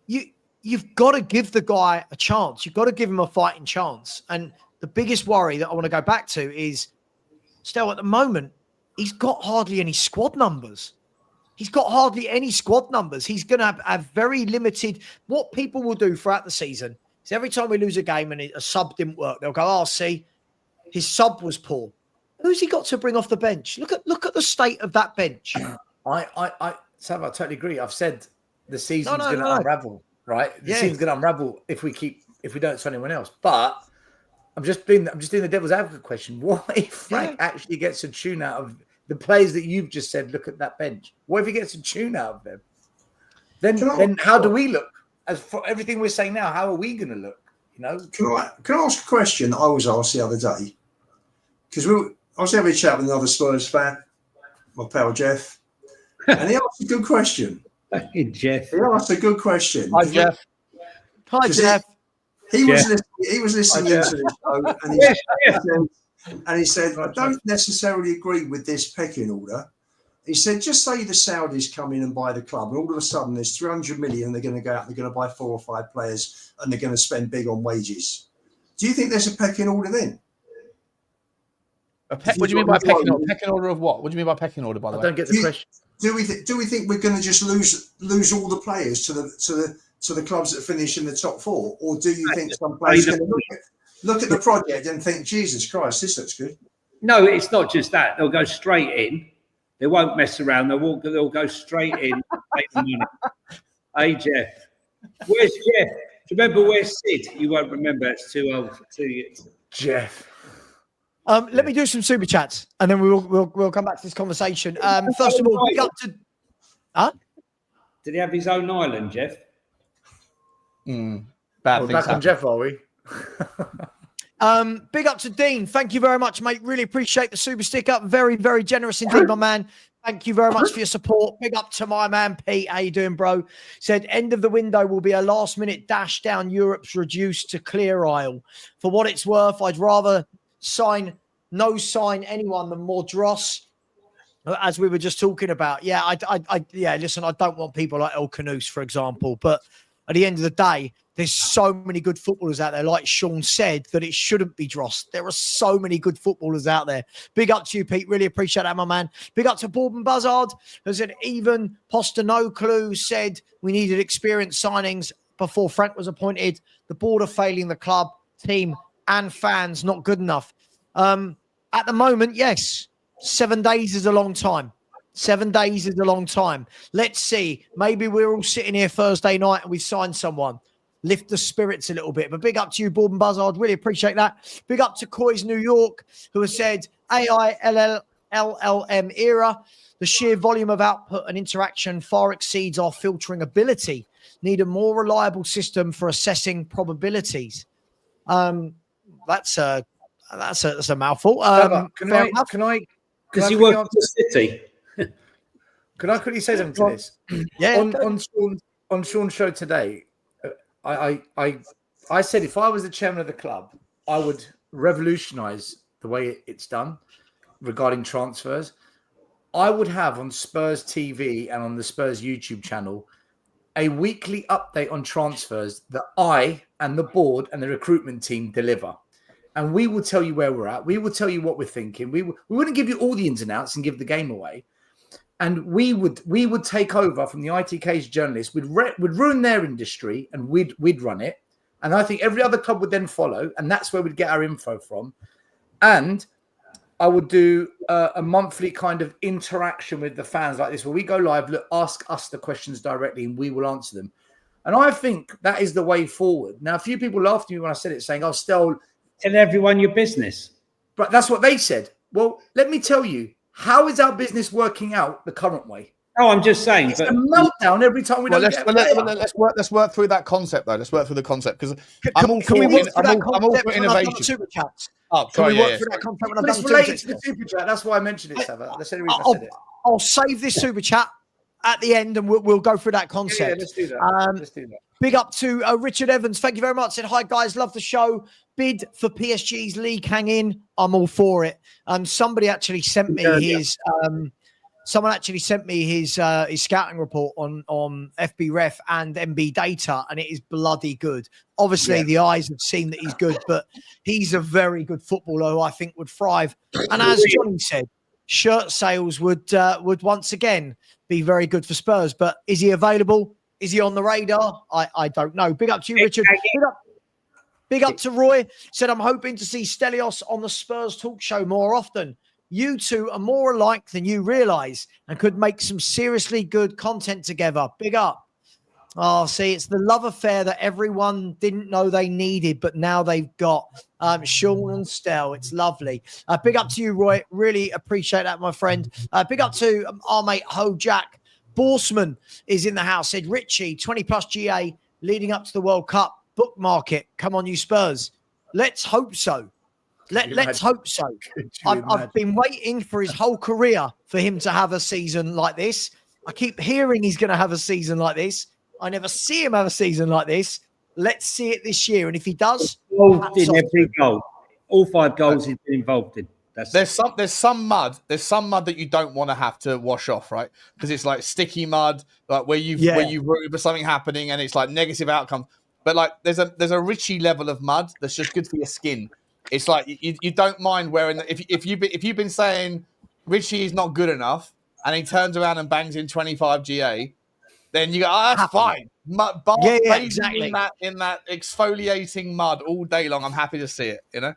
you've got to give the guy a chance. You've got to give him a fighting chance. And the biggest worry that I want to go back to is still at the moment, he's got hardly any squad numbers. He's got hardly any squad numbers. He's going to have very limited. What people will do throughout the season is every time we lose a game and a sub didn't work, they'll go, see, his sub was poor. Who's he got to bring off the bench? Look at the state of that bench. Savva, I totally agree. I've said the season's going to unravel, right? The season's going to unravel if we don't sign anyone else. But I'm just doing the devil's advocate question. What if Frank actually gets a tune out of the players that you've just said? Look at that bench. What if he gets a tune out of them? Then how do we look? As for everything we're saying now, how are we going to look? Can I ask a question I was asked the other day? Because I was having a chat with another Spurs fan, my pal Jeff, and he asked a good question. Fucking Jeff. Yeah, that's a good question. Hi, Jeff. Hi, Jeff. He was listening into the show, and he said, I don't necessarily agree with this pecking order. He said, just say the Saudis come in and buy the club, and all of a sudden there's 300 million. They're going to go out, they're going to buy 4 or 5 players, and they're going to spend big on wages. Do you think there's a pecking order then? What do you mean by pecking order? Pecking order of what? What do you mean by pecking order? By the way, I don't get the question. Do we think we're going to just lose all the players to the clubs that finish in the top 4, or do you think some players are going to look at the project and think, Jesus Christ, this looks good? No, it's not just that. They'll go straight in. They won't mess around. They'll go straight in. Make the money. Hey, Jeff. Where's Jeff? Do you remember where's Sid? You won't remember. It's too old for 2 years. Jeff. Let me do some super chats, and then we'll come back to this conversation. First of all, big up to. Huh? Did he have his own island, Jeff? Bad We're things back on happen. Jeff, are we? Big up to Dean. Thank you very much, mate. Really appreciate the super stick up. Very, very generous indeed, my man. Thank you very much for your support. Big up to my man, Pete. How you doing, bro? Said, end of the window will be a last-minute dash down Europe's reduced to clear aisle. For what it's worth, I'd rather sign anyone than more dross, as we were just talking about. Yeah, listen, I don't want people like El Canouse, for example, but at the end of the day, there's so many good footballers out there, like Sean said, that it shouldn't be dross. There are so many good footballers out there. Big up to you, Pete. Really appreciate that, my man. Big up to Bourbon Buzzard, who said even Postanoglu said we needed experienced signings before Frank was appointed. The board are failing the club, team, and fans. Not good enough. At the moment, yes, 7 days is a long time. 7 days is a long time. Let's see. Maybe we're all sitting here Thursday night and we've signed someone. Lift the spirits a little bit. But big up to you, Bourbon Buzzard. Really appreciate that. Big up to Coys New York, who has said AI, LLM era. The sheer volume of output and interaction far exceeds our filtering ability. Need a more reliable system for assessing probabilities. That's a mouthful. Can I? Because you work for the city. Can I quickly say something to this? Yeah. On Sean's show today, I said if I was the chairman of the club, I would revolutionise the way it's done regarding transfers. I would have on Spurs TV and on the Spurs YouTube channel a weekly update on transfers that I and the board and the recruitment team deliver. And we will tell you where we're at. We will tell you what we're thinking. We wouldn't give you all the ins and outs and give the game away. And we would take over from the ITK's journalists. We'd ruin their industry and we'd run it. And I think every other club would then follow. And that's where we'd get our info from. And I would do a monthly kind of interaction with the fans like this, where we go live, look, ask us the questions directly and we will answer them. And I think that is the way forward. Now, a few people laughed at me when I said it, saying, Stel, tell everyone your business. But that's what they said. Well, let me tell you, how is our business working out the current way? Oh, I'm just saying. It's a meltdown every time we don't get a player. Let's work through that concept, though. Let's work through the concept, because I'm all for innovation. Can we work through that concept when I've done it's related to the super chat. That's why I mentioned it, Savva. That's the only reason I said it. I'll save this super chat at the end and we'll go through that concept. Yeah, let's do that. Let's do that. Big up to Richard Evans. Thank you very much. Said, hi, guys. Love the show. Bid for PSG's league hang in. I'm all for it. Somebody actually sent me his scouting report on FB Ref and MB Data, and it is bloody good. Obviously, the eyes have seen that he's good, but he's a very good footballer who I think would thrive. And as Johnny said, shirt sales would once again be very good for Spurs. But is he available? Is he on the radar? I don't know. Big up to you, Richard. Big up to Roy. Said, I'm hoping to see Stelios on the Spurs talk show more often. You two are more alike than you realise and could make some seriously good content together. Big up. Oh, see, it's the love affair that everyone didn't know they needed, but now they've got. Sean and Stel, it's lovely. Big up to you, Roy. Really appreciate that, my friend. Big up to our mate, Ho Jack. Borsman is in the house. Said, Richie, 20-plus GA leading up to the World Cup. Bookmark it. Come on, you Spurs. Let's hope so. Let's hope so. I've been waiting for his whole career for him to have a season like this. I keep hearing he's going to have a season like this. I never see him have a season like this. Let's see it this year. And if he does, involved in every goal. All 5 goals he's been involved in. There's some mud that you don't want to have to wash off, right? Because it's like sticky mud, like where you root for something happening and it's like negative outcome. But like there's a Richie level of mud that's just good for your skin. It's like you don't mind wearing if you've been saying Richie is not good enough and he turns around and bangs in 25 GA, then you go, oh, that's fine. Exactly. In that exfoliating mud all day long. I'm happy to see it, you know?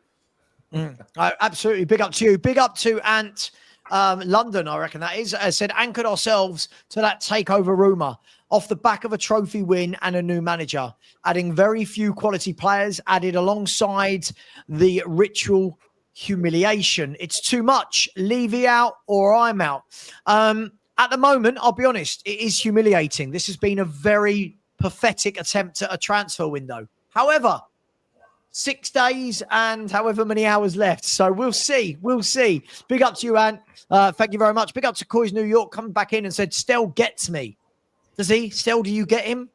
Absolutely. Big up to you. Big up to Ant London, I reckon that is. As said, anchored ourselves to that takeover rumour off the back of a trophy win and a new manager, adding very few quality players added alongside the ritual humiliation. It's too much. Levy out or I'm out. At the moment, I'll be honest, it is humiliating. This has been a very pathetic attempt at a transfer window. However, 6 days and however many hours left. So we'll see. We'll see. Big up to you, Ant. Thank you very much. Big up to Coys New York coming back in and said, Stel gets me. Does he? Stel, do you get him?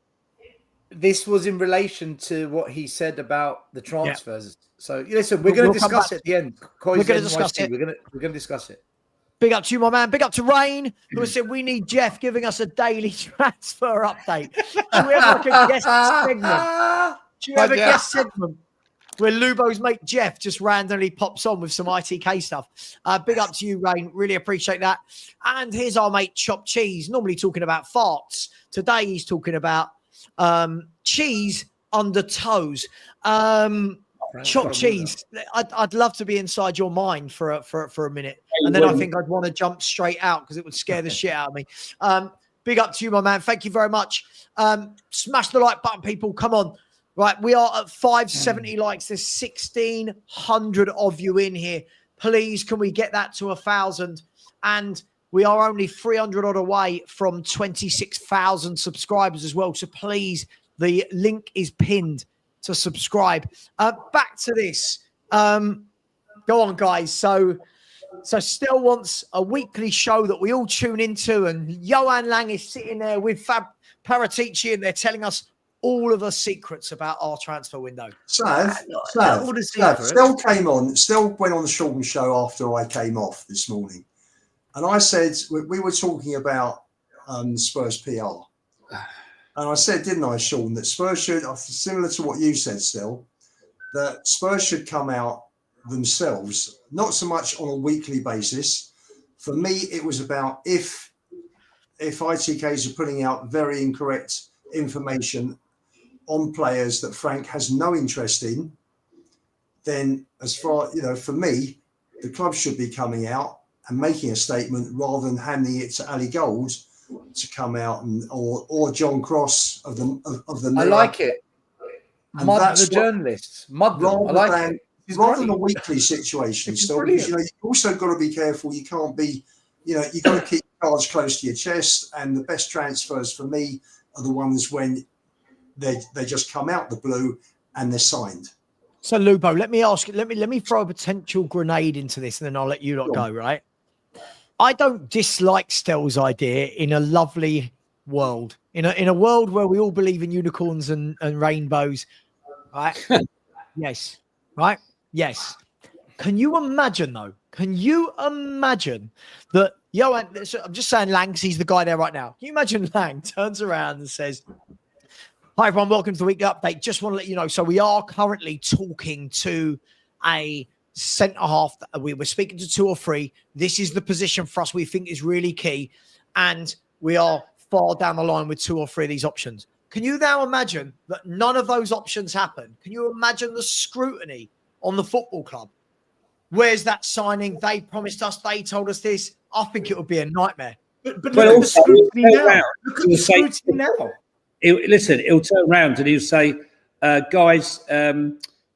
This was in relation to what he said about the transfers. Yeah. So listen, we're going to discuss it at the end. Coys, we're going to discuss it. We're going to discuss it. Big up to you, my man. Big up to Rain, who has said we need Jeff giving us a daily transfer update. Do we have like a guest segment? Do you have a guest segment where Lubo's mate Jeff just randomly pops on with some ITK stuff? Big up to you, Rain. Really appreciate that. And here's our mate Chop Cheese, normally talking about farts. Today he's talking about cheese under toes. Chop Cheese. I'd love to be inside your mind for a minute, and then I think I'd want to jump straight out because it would scare the shit out of me. Big up to you, my man. Thank you very much. Smash the like button, people. Come on. Right, we are at 570 likes. There's 1,600 of you in here. Please, can we get that to 1,000? And we are only 300 odd away from 26,000 subscribers as well. So please, the link is pinned to subscribe. Back to this. Go on, guys. So Stel wants a weekly show that we all tune into, and Johan Lang is sitting there with Fab Paratici, and they're telling us all of the secrets about our transfer window. Stel came on. Stel went on the Shorten show after I came off this morning, and I said we were talking about Spurs PR. And I said, didn't I, Sean, that Spurs should, similar to what you said, Stel, that Spurs should come out themselves, not so much on a weekly basis. For me, it was about if ITKs are putting out very incorrect information on players that Frank has no interest in, then as far, for me, the club should be coming out and making a statement rather than handing it to Ali Gold to come out or John Cross of the I like it. And mud the journalists. Mud them. I like it. Rather than a weekly situation, still, because you've also got to be careful. You can't be, you've got to keep cards close to your chest. And the best transfers for me are the ones when they just come out the blue and they're signed. So Lubo, let me ask you. Let me throw a potential grenade into this, and then I'll let you lot go. Right. I don't dislike Stel's idea in a lovely world, in a world where we all believe in unicorns and rainbows, right? Yes, right? Yes. Can you imagine, though? Can you imagine that Johan, I'm just saying Lang, because he's the guy there right now. Can you imagine Lang turns around and says, hi, everyone, welcome to the weekly update. Just want to let you know, so we are currently talking to a centre half. We were speaking to 2 or 3. This is the position for us we think is really key, and we are far down the line with 2 or 3 of these options. Can you now imagine that none of those options happen? Can you imagine the scrutiny on the football club? Where's that signing? They promised us, they told us this. I think it would be a nightmare. But look at the scrutiny now. Look at the scrutiny now. Listen, he'll turn around and he'll say, guys,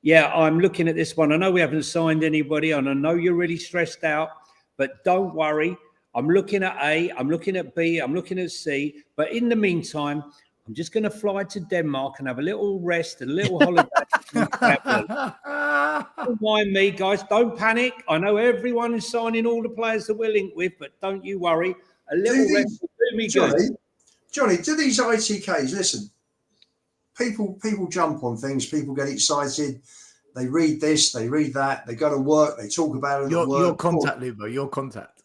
yeah, I'm looking at this one. I know we haven't signed anybody, and I know you're really stressed out, but don't worry. I'm looking at A, I'm looking at B, I'm looking at C. But in the meantime, I'm just going to fly to Denmark and have a little rest, a little holiday. Don't mind me, guys. Don't panic. I know everyone is signing all the players that we're linked with, but don't you worry. A little ref will do me good. Johnny, do these ITKs, listen, people jump on things, people get excited, they read this, they read that, they go to work, they talk about it at work. Your contact, Lubo, your contact.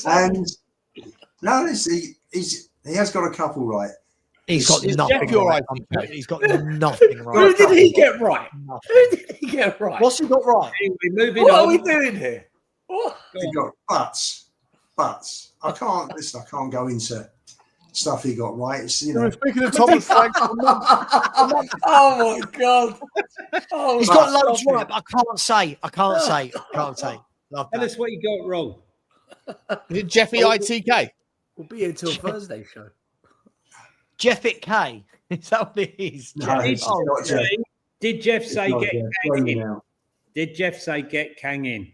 And no, he has got a couple right. He's got nothing right. He's got nothing right. Who did he get right? Who did he get right? What's he got right? Anyway, moving What on. are we doing here? What? He got but I can't go into stuff he got right. It's, Speaking of Thomas Frank, Oh my god! Oh, He's got loads right, but I can't say. Love Tell that. us what you got wrong. is it Jeffy ITK? We'll be here till Thursday show. Jeffit K. Is that what it is? No, it's not Jeff. Did Jeff say It's not get Jeff. Kang Throw in? him out. Did Jeff say get Kang in?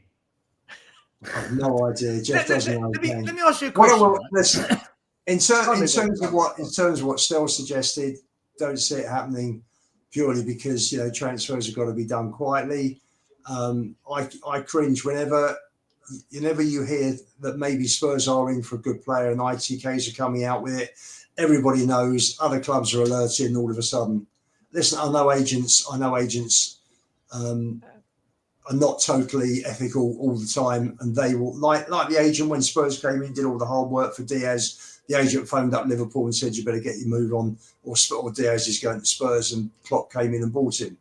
I've no idea. Jeff doesn't know. Let me ask you a question. Well, listen. In terms of what Stel suggested, don't see it happening purely because transfers have got to be done quietly. I cringe whenever you hear that maybe Spurs are in for a good player and ITKs are coming out with it. Everybody knows, other clubs are alerting all of a sudden. Listen, I know agents are not totally ethical all the time, and they will like the agent when Spurs came in, did all the hard work for Diaz. The agent phoned up Liverpool and said, "You better get your move on, or Diaz is going to Spurs." And Klopp came in and bought him.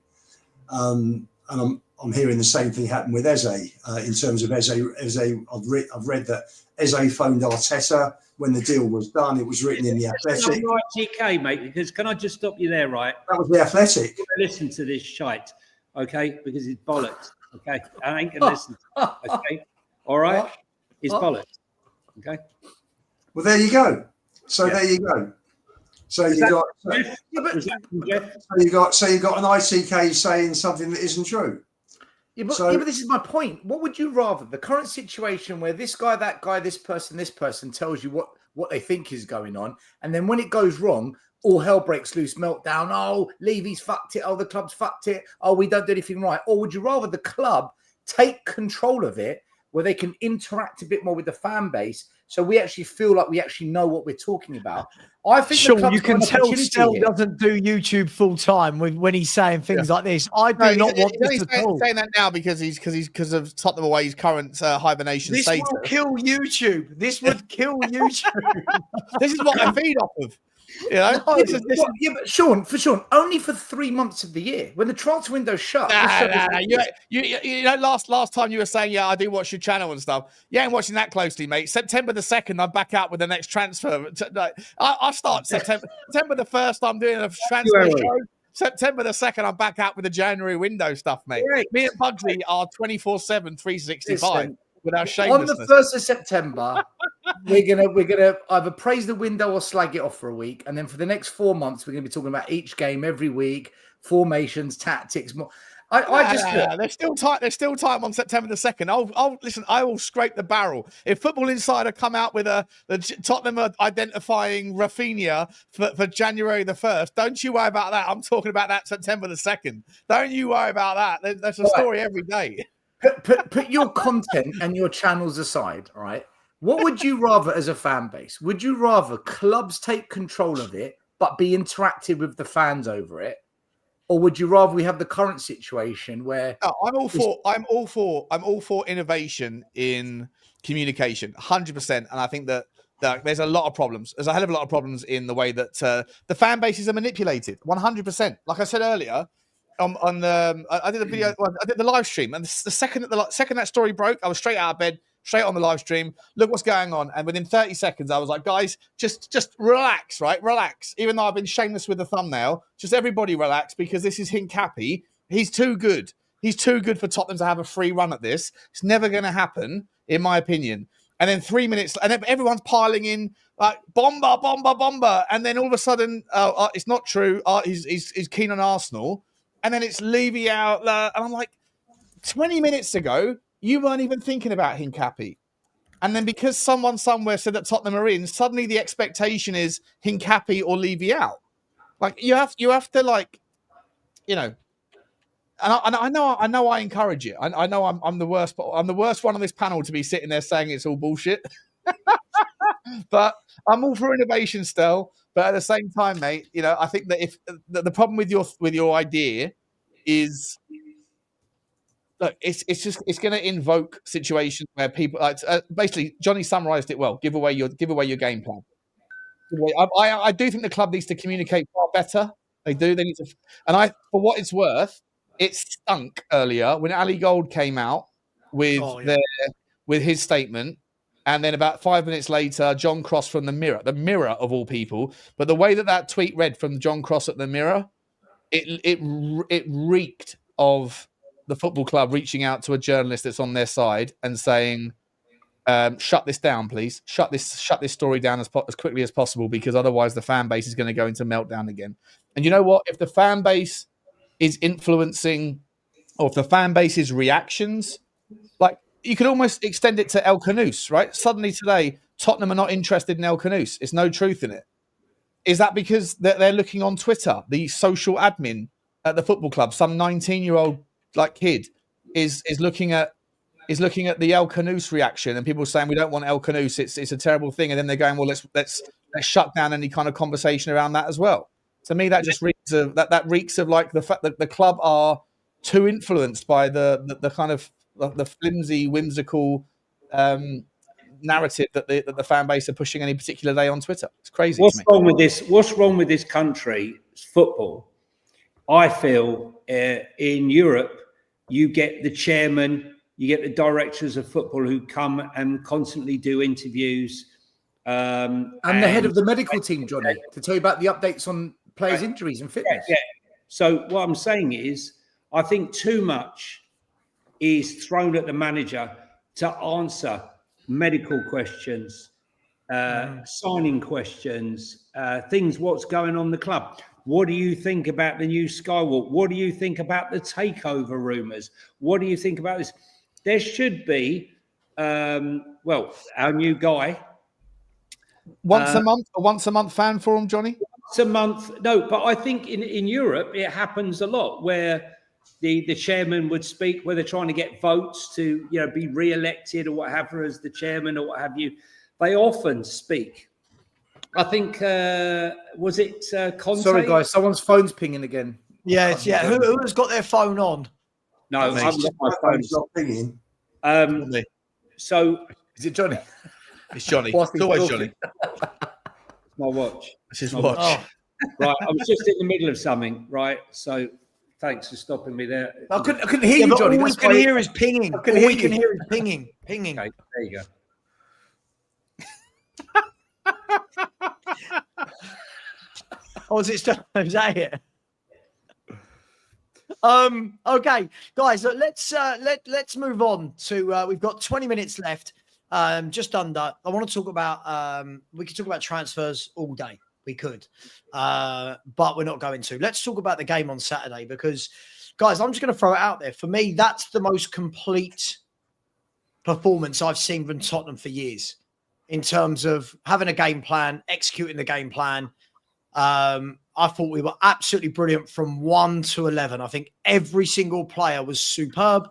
And I'm hearing the same thing happen with Eze. In terms of Eze, I've read that Eze phoned Arteta when the deal was done. It was written in the Athletic. ITK, mate, because can I just stop you there, right? That was the Athletic. Listen to this shite, okay? Because it's bollocks, okay? I ain't gonna listen to it, okay? All right? It's bollocks, okay? Well, there you go. There you go. So you got an ITK saying something that isn't true. Yeah, but this is my point. What would you rather? The current situation where this guy, that guy, this person tells you what they think is going on, and then when it goes wrong, all hell breaks loose, meltdown. Oh, Levy's fucked it. Oh, the club's fucked it. Oh, we don't do anything right. Or would you rather the club take control of it, where they can interact a bit more with the fan base, so we actually feel like we actually know what we're talking about? I think Sean, you can tell Stel doesn't do YouTube full time when he's saying things like this. I do not want this at all. He's saying that now because of Tottenham away's current hibernation status. This will kill YouTube. This would kill YouTube. This is what I feed off of. But Sean, only for 3 months of the year when the transfer window's shut. Last time you were saying, I do watch your channel and stuff. You ain't watching that closely, mate. September the 2nd, I'm back out with the next transfer. I start September the 1st. I'm doing a transfer show. September the 2nd, I'm back out with the January window stuff, mate. Right. Me and Bugsy are 24/7, 365. Listen, without shamelessness. On the 1st of September, we're gonna either praise the window or slag it off for a week, and then for the next 4 months, we're gonna be talking about each game every week, formations, tactics. More. There's still time. There's still time on September the 2nd. I'll listen. I will scrape the barrel if Football Insider come out with the Tottenham identifying Rafinha for January the 1st. Don't you worry about that. I'm talking about that September the 2nd. Don't you worry about that. There's a story every day. Put your content and your channels aside, all right? What would you rather as a fan base? Would you rather clubs take control of it but be interactive with the fans over it? Or would you rather we have the current situation where I'm all for innovation in communication, 100%. And I think that there's a lot of problems. There's a hell of a lot of problems in the way that the fan bases are manipulated, 100%. Like I said earlier, I did a video. Well, I did the live stream, and the second that story broke, I was straight out of bed, straight on the live stream. Look what's going on, and within 30 seconds, I was like, guys, just relax, right? Relax. Even though I've been shameless with the thumbnail, just everybody relax because this is Hincapié. He's too good. He's too good for Tottenham to have a free run at this. It's never going to happen, in my opinion. And then 3 minutes, and then everyone's piling in like bomber, and then all of a sudden, it's not true. He's keen on Arsenal. And then it's Levy out, and I'm like, 20 minutes ago, you weren't even thinking about Hincapié. And then because someone somewhere said that Tottenham are in, suddenly the expectation is Hincapié or Levy out. Like you have to I know I encourage it. I know I'm the worst, but I'm the worst one on this panel to be sitting there saying it's all bullshit. But I'm all for innovation, Stel. But at the same time, mate, I think that if the problem with your idea is, look, it's going to invoke situations where people basically Johnny summarized it well. Give away your game plan. I do think the club needs to communicate far better. They do. They need to, and for what it's worth, it stunk earlier when Ali Gold came out with with his statement, and then about 5 minutes later, John Cross from the Mirror of all people. But the way that tweet read from John Cross at the Mirror, it reeked of the football club reaching out to a journalist that's on their side and saying, shut this down, please. Shut this story down as quickly as possible, because otherwise the fan base is going to go into meltdown again. And you know what? If the fan base is influencing, or if the fan base's reactions, like, you could almost extend it to El Canoes, right? Suddenly today, Tottenham are not interested in El Canoes. It's no truth in it. Is that because they're looking on Twitter? The social admin at the football club, some 19-year-old kid, is looking at the El Canoes reaction, and people saying we don't want El Canoes. It's a terrible thing, and then they're going, well, let's shut down any kind of conversation around that as well. To me, that just reeks of like the fact that the club are too influenced by the kind of the flimsy, whimsical narrative that the fan base are pushing any particular day on Twitter. It's crazy. What's wrong with this? What's wrong with this country? Football. I feel in Europe, you get the chairman, you get the directors of football who come and constantly do interviews. And the head of the medical team, Johnny, to tell you about the updates on players' injuries and fitness. Yeah. So what I'm saying is, I think too much is thrown at the manager to answer medical questions, signing questions, things, what's going on in the club. What do you think about the new Skywalk? What do you think about the takeover rumours? What do you think about this? There should be, our new guy. Once a month fan forum, Johnny? Once a month. No, but I think in Europe, it happens a lot where the chairman would speak, where they're trying to get votes to, be re-elected or what have you as the chairman or what have you. They often speak. I think, was it Conte? Sorry, guys, someone's phone's pinging again. Yeah, Who has got their phone on? No, I've got my phone's not pinging. So is it Johnny? It's Johnny. It's always Johnny. My watch. It's his watch. Oh. Right, I was just in the middle of something, right? So thanks for stopping me there. I couldn't hear you, Johnny. All we can hear is pinging. All we can hear is pinging. Okay, there you go. Oh, is that it? Okay, guys, let's move on to. We've got 20 minutes left, just under. I want to talk about. We could talk about transfers all day. We could, but we're not going to. Let's talk about the game on Saturday, because, guys, I'm just going to throw it out there. For me, that's the most complete performance I've seen from Tottenham for years, in terms of having a game plan, executing the game plan. I thought we were absolutely brilliant from 1 to 11. I think every single player was superb.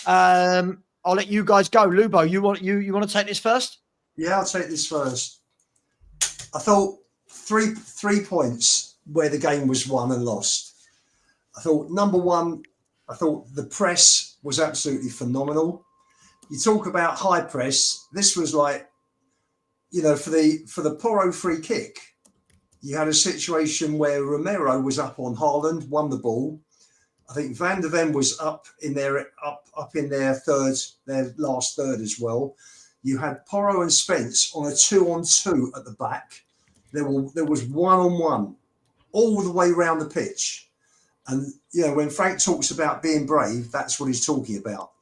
I'll let you guys go. Lubo, you want to take this first? Yeah, I'll take this first. I thought three points where the game was won and lost. I thought, number one, I thought the press was absolutely phenomenal. You talk about high press. This was like, for the Porro free kick, you had a situation where Romero was up on Haaland, won the ball. I think Van der Ven was up in their last third as well. You had Porro and Spence on a 2-on-2 at the back. There was 1-on-1 all the way around the pitch. And when Frank talks about being brave, that's what he's talking about.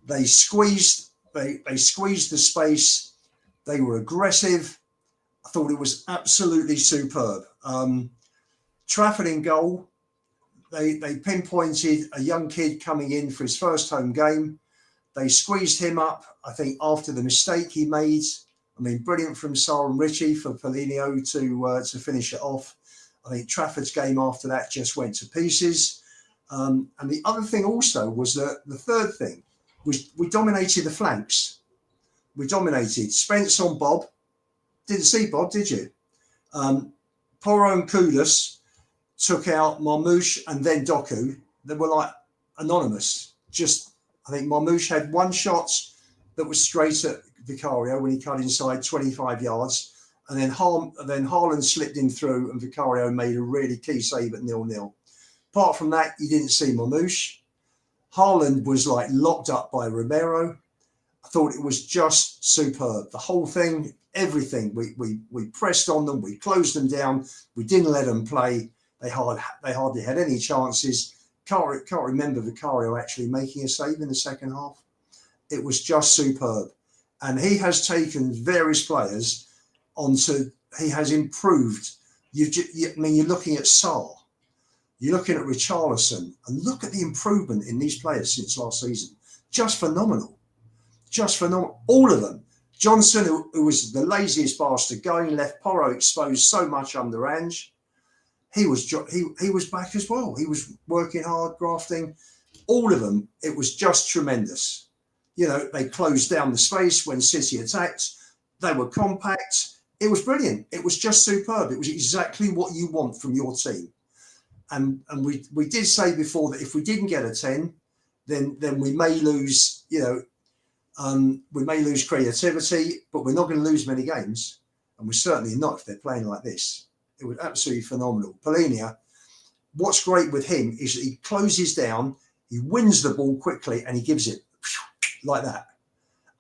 They squeezed the space. They were aggressive. I thought it was absolutely superb. Trafford in goal. They pinpointed a young kid coming in for his first home game. They squeezed him up, I think, after the mistake he made. I mean, brilliant from Sarr and Richie for Paulinho to finish it off. I think Trafford's game after that just went to pieces. And the other thing also was that the third thing was we dominated the flanks. We dominated. Spence on Bob. Didn't see Bob, did you? Porro and Kudus took out Marmouche and then Doku. They were like anonymous. Just, I think Marmouche had one shot that was straight at Vicario when he cut inside 25 yards. And then Haaland slipped him through and Vicario made a really key save at 0-0. Apart from that, you didn't see Marmouche. Haaland was like locked up by Romero. I thought it was just superb. The whole thing, everything. We pressed on them. We closed them down. We didn't let them play. They hardly had any chances. Can't remember Vicario actually making a save in the second half. It was just superb. And he has taken various players onto, he has improved. I mean, you're looking at Saul. You're looking at Richarlison. And look at the improvement in these players since last season. Just phenomenal. Just phenomenal. All of them. Johnson, who was the laziest bastard going, left Porro exposed so much under Ange. He was back as well. He was working hard, grafting. All of them. It was just tremendous. You know, they closed down the space when City attacked. They were compact. It was brilliant. It was just superb. It was exactly what you want from your team. And we did say before that if we didn't get a 10, then we may lose, you know, we may lose creativity, but we're not going to lose many games. And we're certainly not if they're playing like this. It was absolutely phenomenal. Polinia, what's great with him is that he closes down, he wins the ball quickly, and he gives it like that.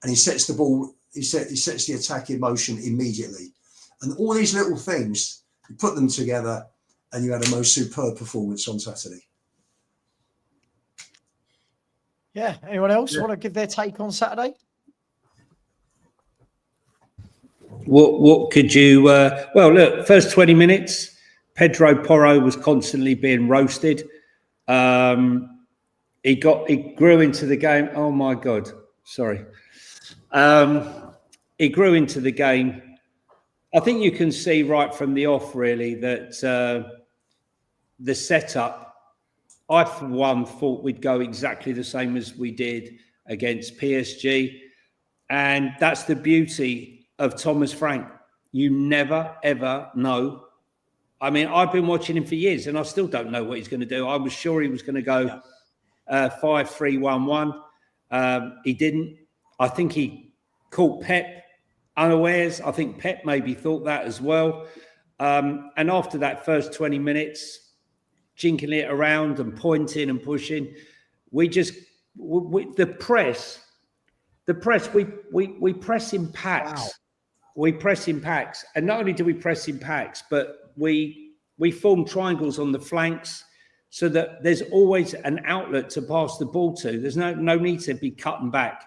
And he sets the ball, he sets the attack in motion immediately. And all these little things, you put them together, and you had a most superb performance on Saturday. Yeah. Anyone else want to give their take on Saturday? What could you? Well, look, first 20 minutes, Pedro Porro was constantly being roasted. He grew into the game. Oh my God, sorry. He grew into the game. I think you can see right from the off, really, that the setup. I, for one, thought we'd go exactly the same as we did against PSG, and that's the beauty of Thomas Frank. You never, ever know. I mean, I've been watching him for years and I still don't know what he's going to do. I was sure he was going to go 5-3-1-1. He didn't. I think he caught Pep unawares. I think Pep maybe thought that as well. And after that first 20 minutes, jinking it around and pointing and pushing, the press, we press in packs. Wow. We press in packs, and not only do we press in packs, but we form triangles on the flanks so that there's always an outlet to pass the ball to. There's no need to be cutting back.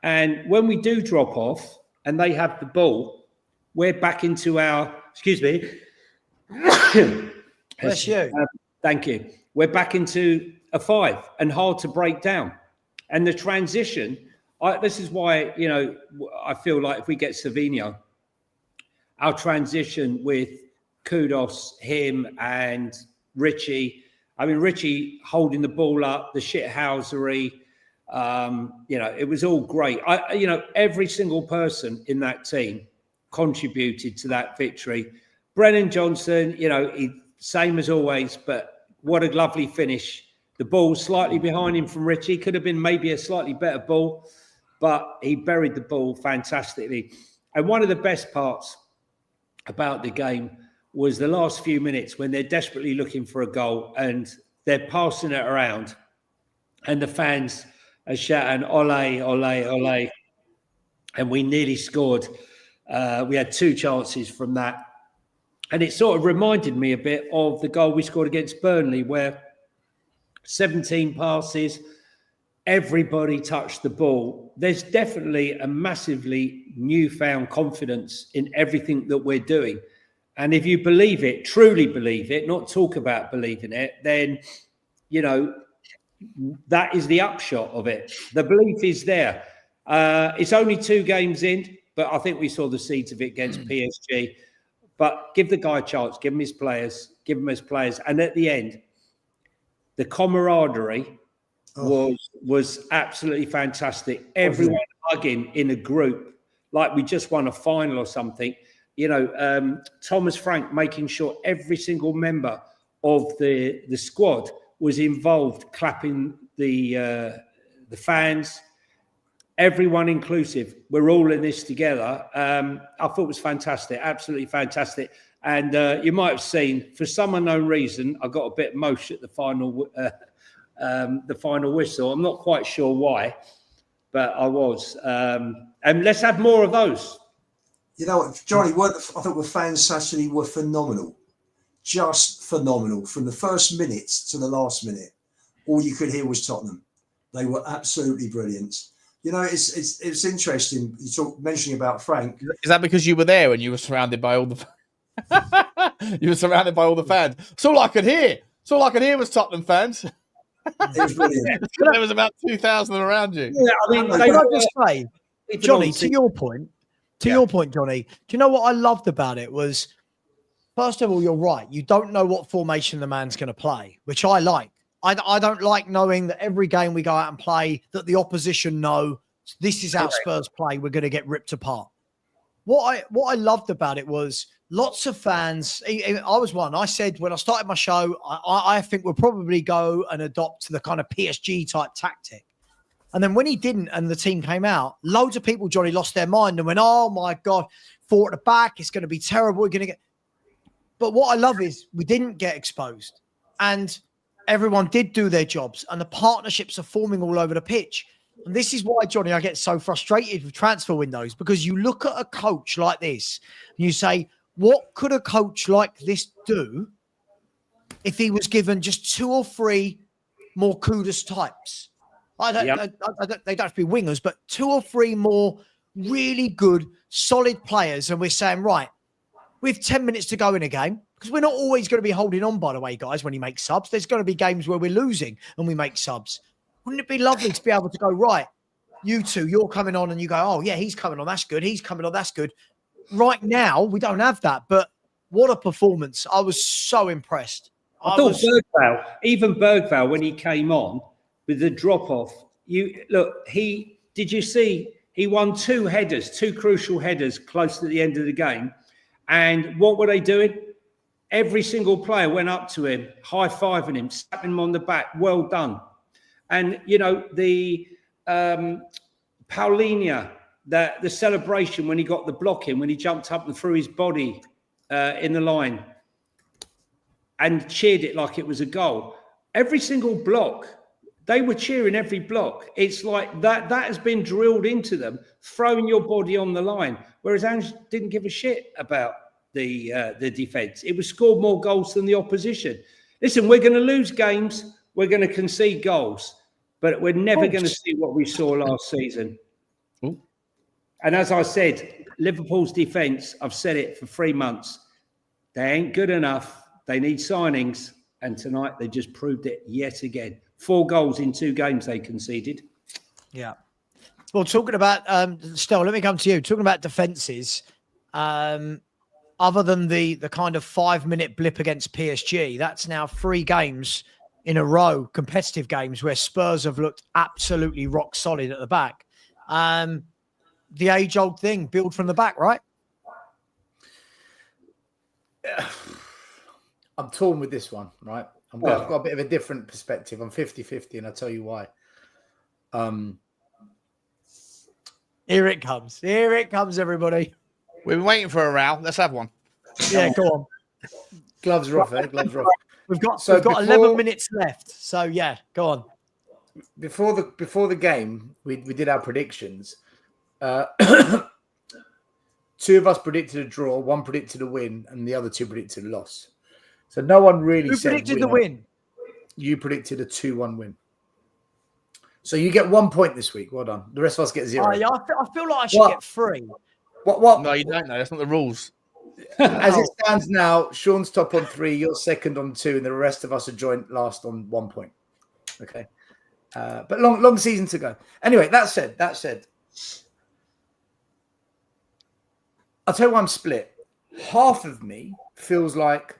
And when we do drop off and they have the ball, we're back into our, excuse me. Bless you. Thank you. We're back into a 5 and hard to break down. And the transition, this is why, you know, I feel like if we get Savinho, our transition with Kudos, him and Richie. I mean, Richie holding the ball up, the shithousery, you know, it was all great. You know, every single person in that team contributed to that victory. Brennan Johnson, you know, same as always, but what a lovely finish. The ball slightly behind him from Richie. Could have been maybe a slightly better ball, but he buried the ball fantastically. And one of the best parts about the game was the last few minutes when they're desperately looking for a goal and they're passing it around and the fans are shouting, ole, ole, ole. And we nearly scored. We had 2 chances from that. And it sort of reminded me a bit of the goal we scored against Burnley, where 17 passes, everybody touched the ball. There's definitely a massively newfound confidence in everything that we're doing. And if you believe it, truly believe it, not talk about believing it, then, you know, that is the upshot of it. The belief is there. It's only 2 games in, but I think we saw the seeds of it against PSG. But give the guy a chance, give him his players. And at the end, The camaraderie was absolutely fantastic. Everyone hugging in a group, like we just won a final or something. You know, Thomas Frank making sure every single member of the squad was involved, clapping the fans, everyone inclusive. We're all in this together. I thought it was fantastic, absolutely fantastic. And you might have seen, for some unknown reason, I got a bit emotional at the final whistle. I'm not quite sure why, but I was. And let's have more of those. You know what, Johnny? I thought the fans Saturday were phenomenal, just phenomenal. From the first minute to the last minute, all you could hear was Tottenham. They were absolutely brilliant. You know, it's interesting. You mentioning about Frank. Is that because you were there and you were surrounded by all the? You were surrounded by all the fans. That's all I could hear. That's all I could hear was Tottenham fans. It was brilliant. There was about 2,000 around you. Yeah, I mean, can I just say, Johnny, to your point, Johnny, do you know what I loved about it was, first of all, you're right. You don't know what formation the man's going to play, which I like. I don't like knowing that every game we go out and play that the opposition know this is how Spurs play. We're going to get ripped apart. What I loved about it was lots of fans. I was one. I said when I started my show, I think we'll probably go and adopt the kind of PSG type tactic. And then when he didn't and the team came out, loads of people, Johnny, lost their mind and went, oh my God, 4 at the back. It's going to be terrible. We're going to get. But what I love is we didn't get exposed and everyone did do their jobs and the partnerships are forming all over the pitch. And this is why, Johnny, I get so frustrated with transfer windows, because you look at a coach like this and you say, what could a coach like this do if he was given just 2 or 3 more Kudus types? They don't have to be wingers, but 2 or 3 more really good, solid players. And we're saying, right, we have 10 minutes to go in a game, because we're not always going to be holding on, by the way, guys, when you make subs. There's going to be games where we're losing and we make subs. Wouldn't it be lovely to be able to go, right, you two, you're coming on and you go, oh, yeah, he's coming on. That's good. He's coming on. That's good. Right now, we don't have that. But what a performance. I was so impressed. I thought Bergvall, when he came on with the drop-off, did you see he won 2 headers, 2 crucial headers close to the end of the game. And what were they doing? Every single player went up to him, high-fiving him, slapping him on the back. Well done. And, you know, the Paulinho, the celebration when he got the block in, when he jumped up and threw his body in the line and cheered it like it was a goal. Every single block, they were cheering every block. It's like that has been drilled into them, throwing your body on the line. Whereas Ange didn't give a shit about the defence. It was scored more goals than the opposition. Listen, we're going to lose games. We're going to concede goals. But we're never going to see what we saw last season. Ooh. And as I said, Liverpool's defence, I've said it for 3 months, they ain't good enough. They need signings. And tonight they just proved it yet again. 4 goals in 2 games they conceded. Yeah. Well, talking about, Stel, let me come to you. Talking about defences, other than the kind of 5-minute blip against PSG, that's now 3 games in a row, competitive games where Spurs have looked absolutely rock solid at the back. The age-old thing, build from the back, right? I'm torn with this one, right? I've got a bit of a different perspective. I'm 50-50, and I'll tell you why. Here it comes. Here it comes, everybody. We've been waiting for a row. Let's have one. Yeah, go on. Gloves rough, eh? Gloves rough. We've got 11 minutes left. So, yeah, go on. Before the game, we did our predictions. 2 of us predicted a draw, 1 predicted a win, and the other 2 predicted a loss. So no one really said predicted the win. You predicted a 2-1 win. So you get 1 point this week. Well done. The rest of us get 0. Oh, yeah, I feel like I should get 3. What? No, you don't know. That's not the rules. As it stands now, Sean's top on 3, you're second on 2, and the rest of us are joint last on 1 point. Okay. But long season to go. Anyway, that said, I'll tell you why I'm split. Half of me feels like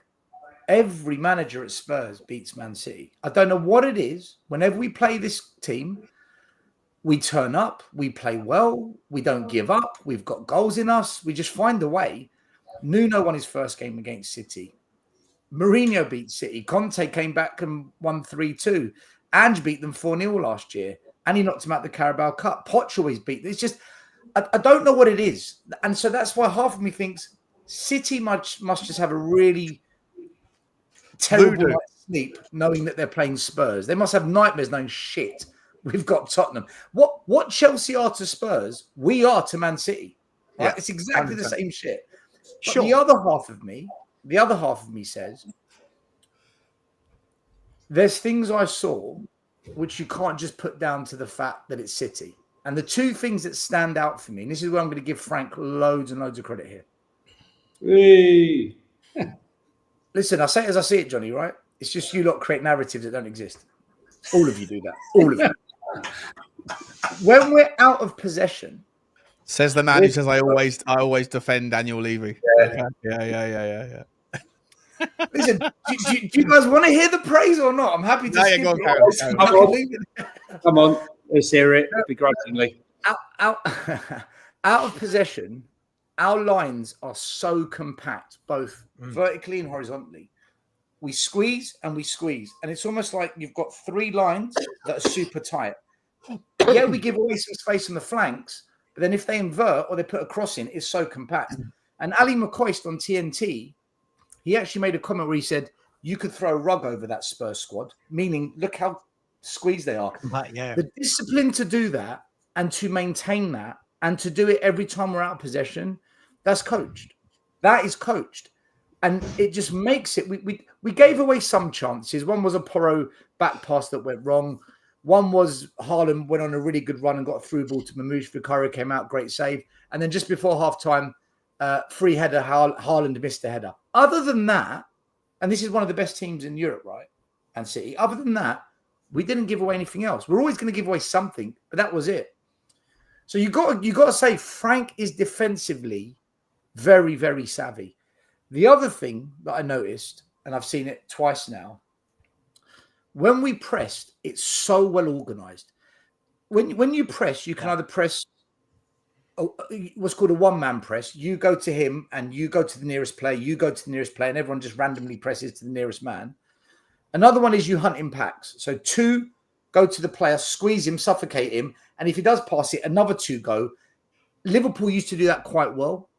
every manager at Spurs beats Man City. I don't know what it is. Whenever we play this team, we turn up, we play well, we don't give up, we've got goals in us, we just find a way. Nuno won his first game against City. Mourinho beat City. Conte came back and won 3-2. Ange beat them 4-0 last year, and he knocked them out the Carabao Cup. Poch always beat them. It's just, I don't know what it is. And so that's why half of me thinks City must just have a really terrible night's sleep knowing that they're playing Spurs. They must have nightmares knowing, shit, we've got Tottenham. What Chelsea are to Spurs, we are to Man City. Right? Yeah, it's exactly 100%. the same shit. But Sure. the other half of me says, there's things I saw which you can't just put down to the fact that it's City. And the two things that stand out for me, and this is where I'm going to give Frank loads and loads of credit here. Hey. Listen, I say it as I see it, Johnny, right? It's just you lot create narratives that don't exist. All of you do that. All of you. When we're out of possession, Says the man who says I always defend Daniel Levy. Yeah. listen, do you guys want to hear the praise or not? I'm happy to skip go on, it. Karen. I can leave it. Come on, let's hear it begrudgingly. Out of possession, our lines are so compact, both vertically and horizontally. We squeeze, and it's almost like you've got three lines that are super tight. Yeah, we give away some space on the flanks, but then if they invert or they put a cross in, it's so compact. And Ali McCoist on TNT, he actually made a comment where he said, you could throw a rug over that Spurs squad, meaning look how squeezed they are. Yeah. The discipline to do that and to maintain that and to do it every time we're out of possession, that's coached. That is coached. And it just makes it, we gave away some chances. One was a Porro back pass that went wrong. One was Haaland went on a really good run and got a through ball to Mamouche. Vicario came out, great save. And then just before half-time, free header, Haaland missed the header. Other than that, and this is one of the best teams in Europe, right? And City. Other than that, we didn't give away anything else. We're always going to give away something, but that was it. So you got to say Frank is defensively very, very savvy. The other thing that I noticed, and I've seen it twice now, when we pressed, it's so well organized. When you press, you can either press what's called a one-man press. You go to him and you go to the nearest player, you go to the nearest player, and everyone just randomly presses to the nearest man. Another one is you hunt in packs. So two go to the player, squeeze him, suffocate him, and if he does pass it, another two go. Liverpool used to do that quite well.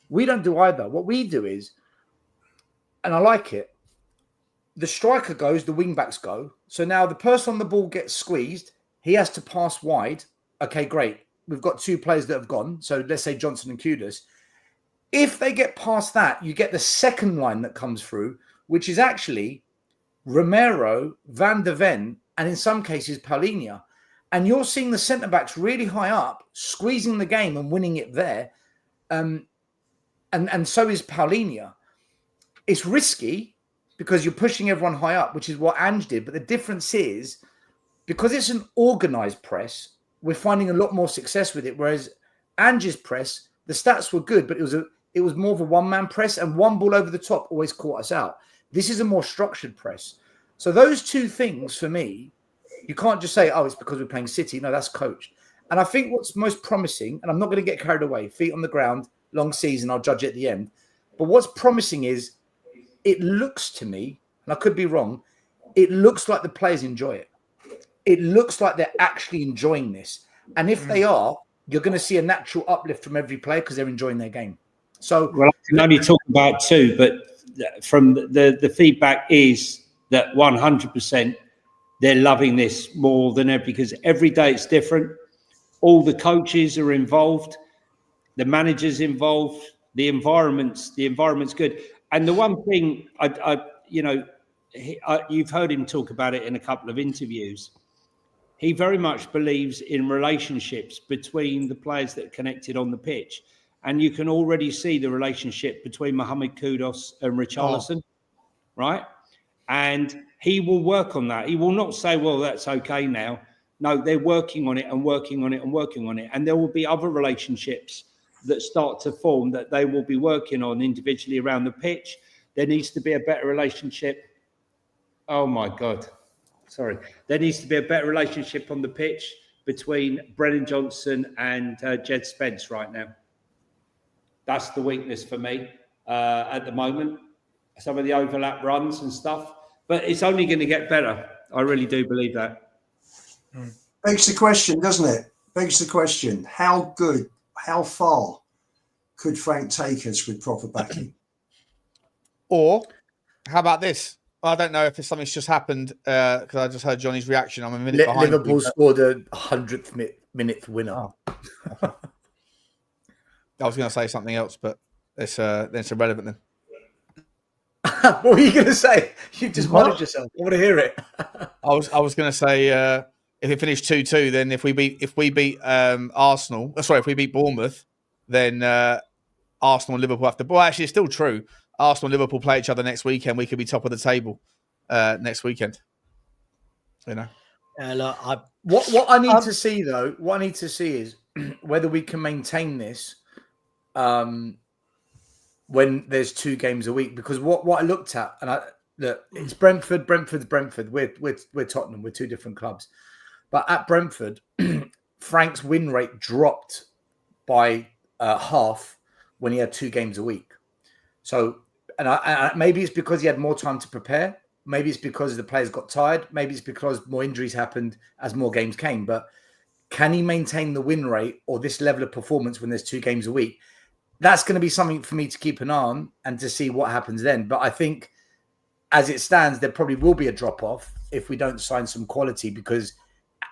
We don't do either. What we do is, and I like it, the striker goes, the wing-backs go. So now the person on the ball gets squeezed. He has to pass wide. Okay, great. We've got two players that have gone. So let's say Johnson and Kudus. If they get past that, you get the second line that comes through, which is actually Romero, Van de Ven, and in some cases, Paulinho. And you're seeing the centre-backs really high up, squeezing the game and winning it there. And so is Paulinho. It's risky because you're pushing everyone high up, which is what Ange did. But the difference is, because it's an organised press, we're finding a lot more success with it. Whereas Ange's press, the stats were good, but it was more of a one-man press, and one ball over the top always caught us out. This is a more structured press. So those two things, for me, you can't just say, oh, it's because we're playing City. No, that's coached. And I think what's most promising, and I'm not going to get carried away, feet on the ground, long season, I'll judge at the end. But what's promising is, it looks to me, and I could be wrong, it looks like the players enjoy it. It looks like they're actually enjoying this. And if they are, you're going to see a natural uplift from every player because they're enjoying their game. So, well, I can only talk about two, but from the feedback is that 100% they're loving this more than ever, because every day it's different. All the coaches are involved, the managers involved, the environment's good. And the one thing you've heard him talk about it in a couple of interviews. He very much believes in relationships between the players that are connected on the pitch. And you can already see the relationship between Mohamed Kudus and Richarlison, right? And he will work on that. He will not say, well, that's okay now. No, they're working on it and working on it and working on it. And there will be other relationships that start to form that they will be working on individually around the pitch. There needs to be a better relationship. Oh my God. Sorry. There needs to be a better relationship on the pitch between Brennan Johnson and Jed Spence right now. That's the weakness for me at the moment. Some of the overlap runs and stuff, but it's only going to get better. I really do believe that. Begs the question, doesn't it? Begs the question: how good, how far could Frank take us with proper backing? Or how about this? I don't know if something's just happened because I just heard Johnny's reaction. I'm a minute behind. Liverpool scored a 100th minute winner. Oh. I was going to say something else, but it's irrelevant then. What were you going to say? You've just muddled yourself. I want to hear it. I was going to say if it finished 2-2, then if we beat Arsenal, if we beat Bournemouth, then Arsenal and Liverpool have to. Well, actually, it's still true. Arsenal and Liverpool play each other next weekend. We could be top of the table next weekend. You know. Look, What I need to see though, what I need to see is whether we can maintain this when there's 2 games a week. Because what I looked at, and it's Brentford. We're Tottenham. We're 2 different clubs. But at Brentford, Frank's win rate dropped by half when he had 2 games a week. So, and maybe it's because he had more time to prepare. Maybe it's because the players got tired. Maybe it's because more injuries happened as more games came. But can he maintain the win rate or this level of performance when there's 2 games a week? That's going to be something for me to keep an eye on and to see what happens then. But I think as it stands, there probably will be a drop-off if we don't sign some quality, because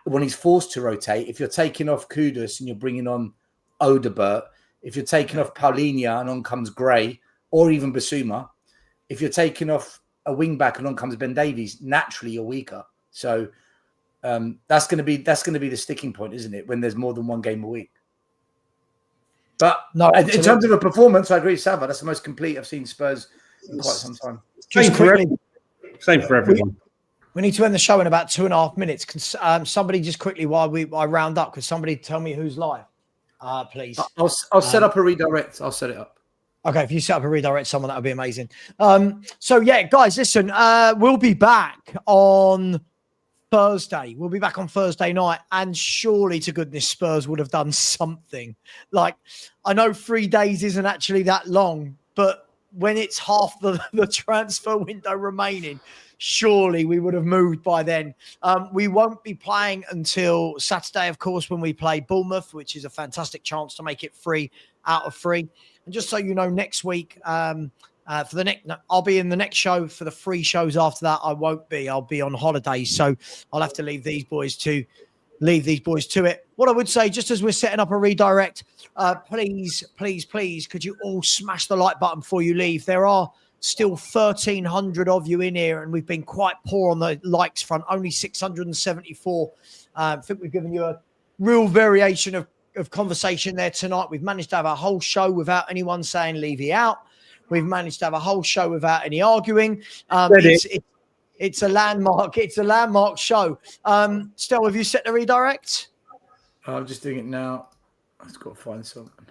when he's forced to rotate, if you're taking off Kudus and you're bringing on Odegaard, if you're taking off Paulinho and on comes Gray, or even Basuma, if you're taking off a wing back and on comes Ben Davies, naturally you're weaker. So that's going to be the sticking point, isn't it? When there's more than 1 game a week. But no, in terms of a performance, I agree with Savva. That's the most complete I've seen Spurs in quite some time. Same for everyone. We need to end the show in about 2.5 minutes. Can somebody just quickly, while I round up, could somebody tell me who's live, please? I'll set up a redirect. I'll set it up. Okay, if you set up a redirect someone, that would be amazing. So yeah, guys, listen, we'll be back on Thursday. We'll be back on Thursday night, and surely to goodness Spurs would have done something. Like, I know 3 days isn't actually that long, but when it's half the transfer window remaining, surely we would have moved by then. We won't be playing until Saturday, of course, when we play Bournemouth, which is a fantastic chance to make it 3 out of 3. And just so you know, next week, I'll be in the next show. For the 3 shows after that, I won't be. I'll be on holidays, so I'll have to leave these boys to it. What I would say, just as we're setting up a redirect, please, could you all smash the like button before you leave? There are still 1,300 of you in here, and we've been quite poor on the likes front. Only 674. I think we've given you a real variation of conversation there tonight. We've managed to have a whole show without anyone saying Levy out. We've managed to have a whole show without any arguing. It's a landmark. It's a landmark show. Stel, have you set the redirect? I'm just doing it now. I've just got to find something.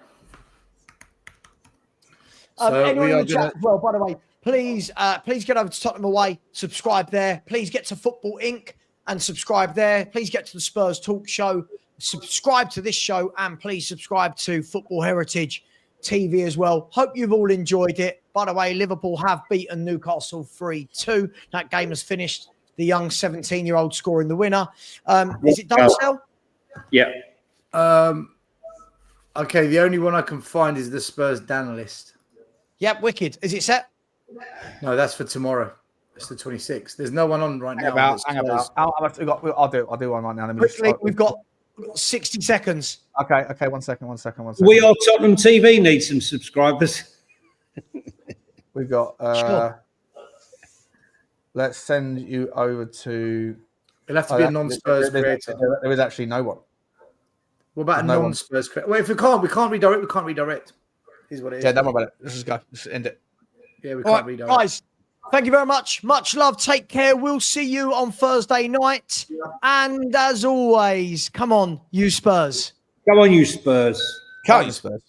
So anyone in the chat as well, by the way, please get over to Tottenham Away, subscribe there. Please get to Football Inc. and subscribe there. Please get to the Spurs Talk Show, subscribe to this show, and please subscribe to Football Heritage TV as well. Hope you've all enjoyed it. By the way, Liverpool have beaten Newcastle 3-2. That game has finished. The young 17-year-old scoring the winner. Is it done, Stel? Yeah. Okay, the only one I can find is the Spurs Dan list. Yep, wicked. Is it set? No, that's for tomorrow. It's the 26th. There's no one on right now. Hang about. I'll do one right now. Let me quickly, we've got 60 seconds. Okay. One second. We are Tottenham TV need some subscribers. We've got. Sure. Let's send you over to. It'll have to be a non-Spurs creator. There is actually no one. What about a non-Spurs creator? Well, if we can't redirect. We can't redirect. Here's what it is. Yeah, don't worry about it. Let's just go. Let's end it. Yeah, we can't redirect. Guys, thank you very much. Much love. Take care. We'll see you on Thursday night. Yeah. And as always, come on, you Spurs. Come on, you Spurs. Come on, you Spurs.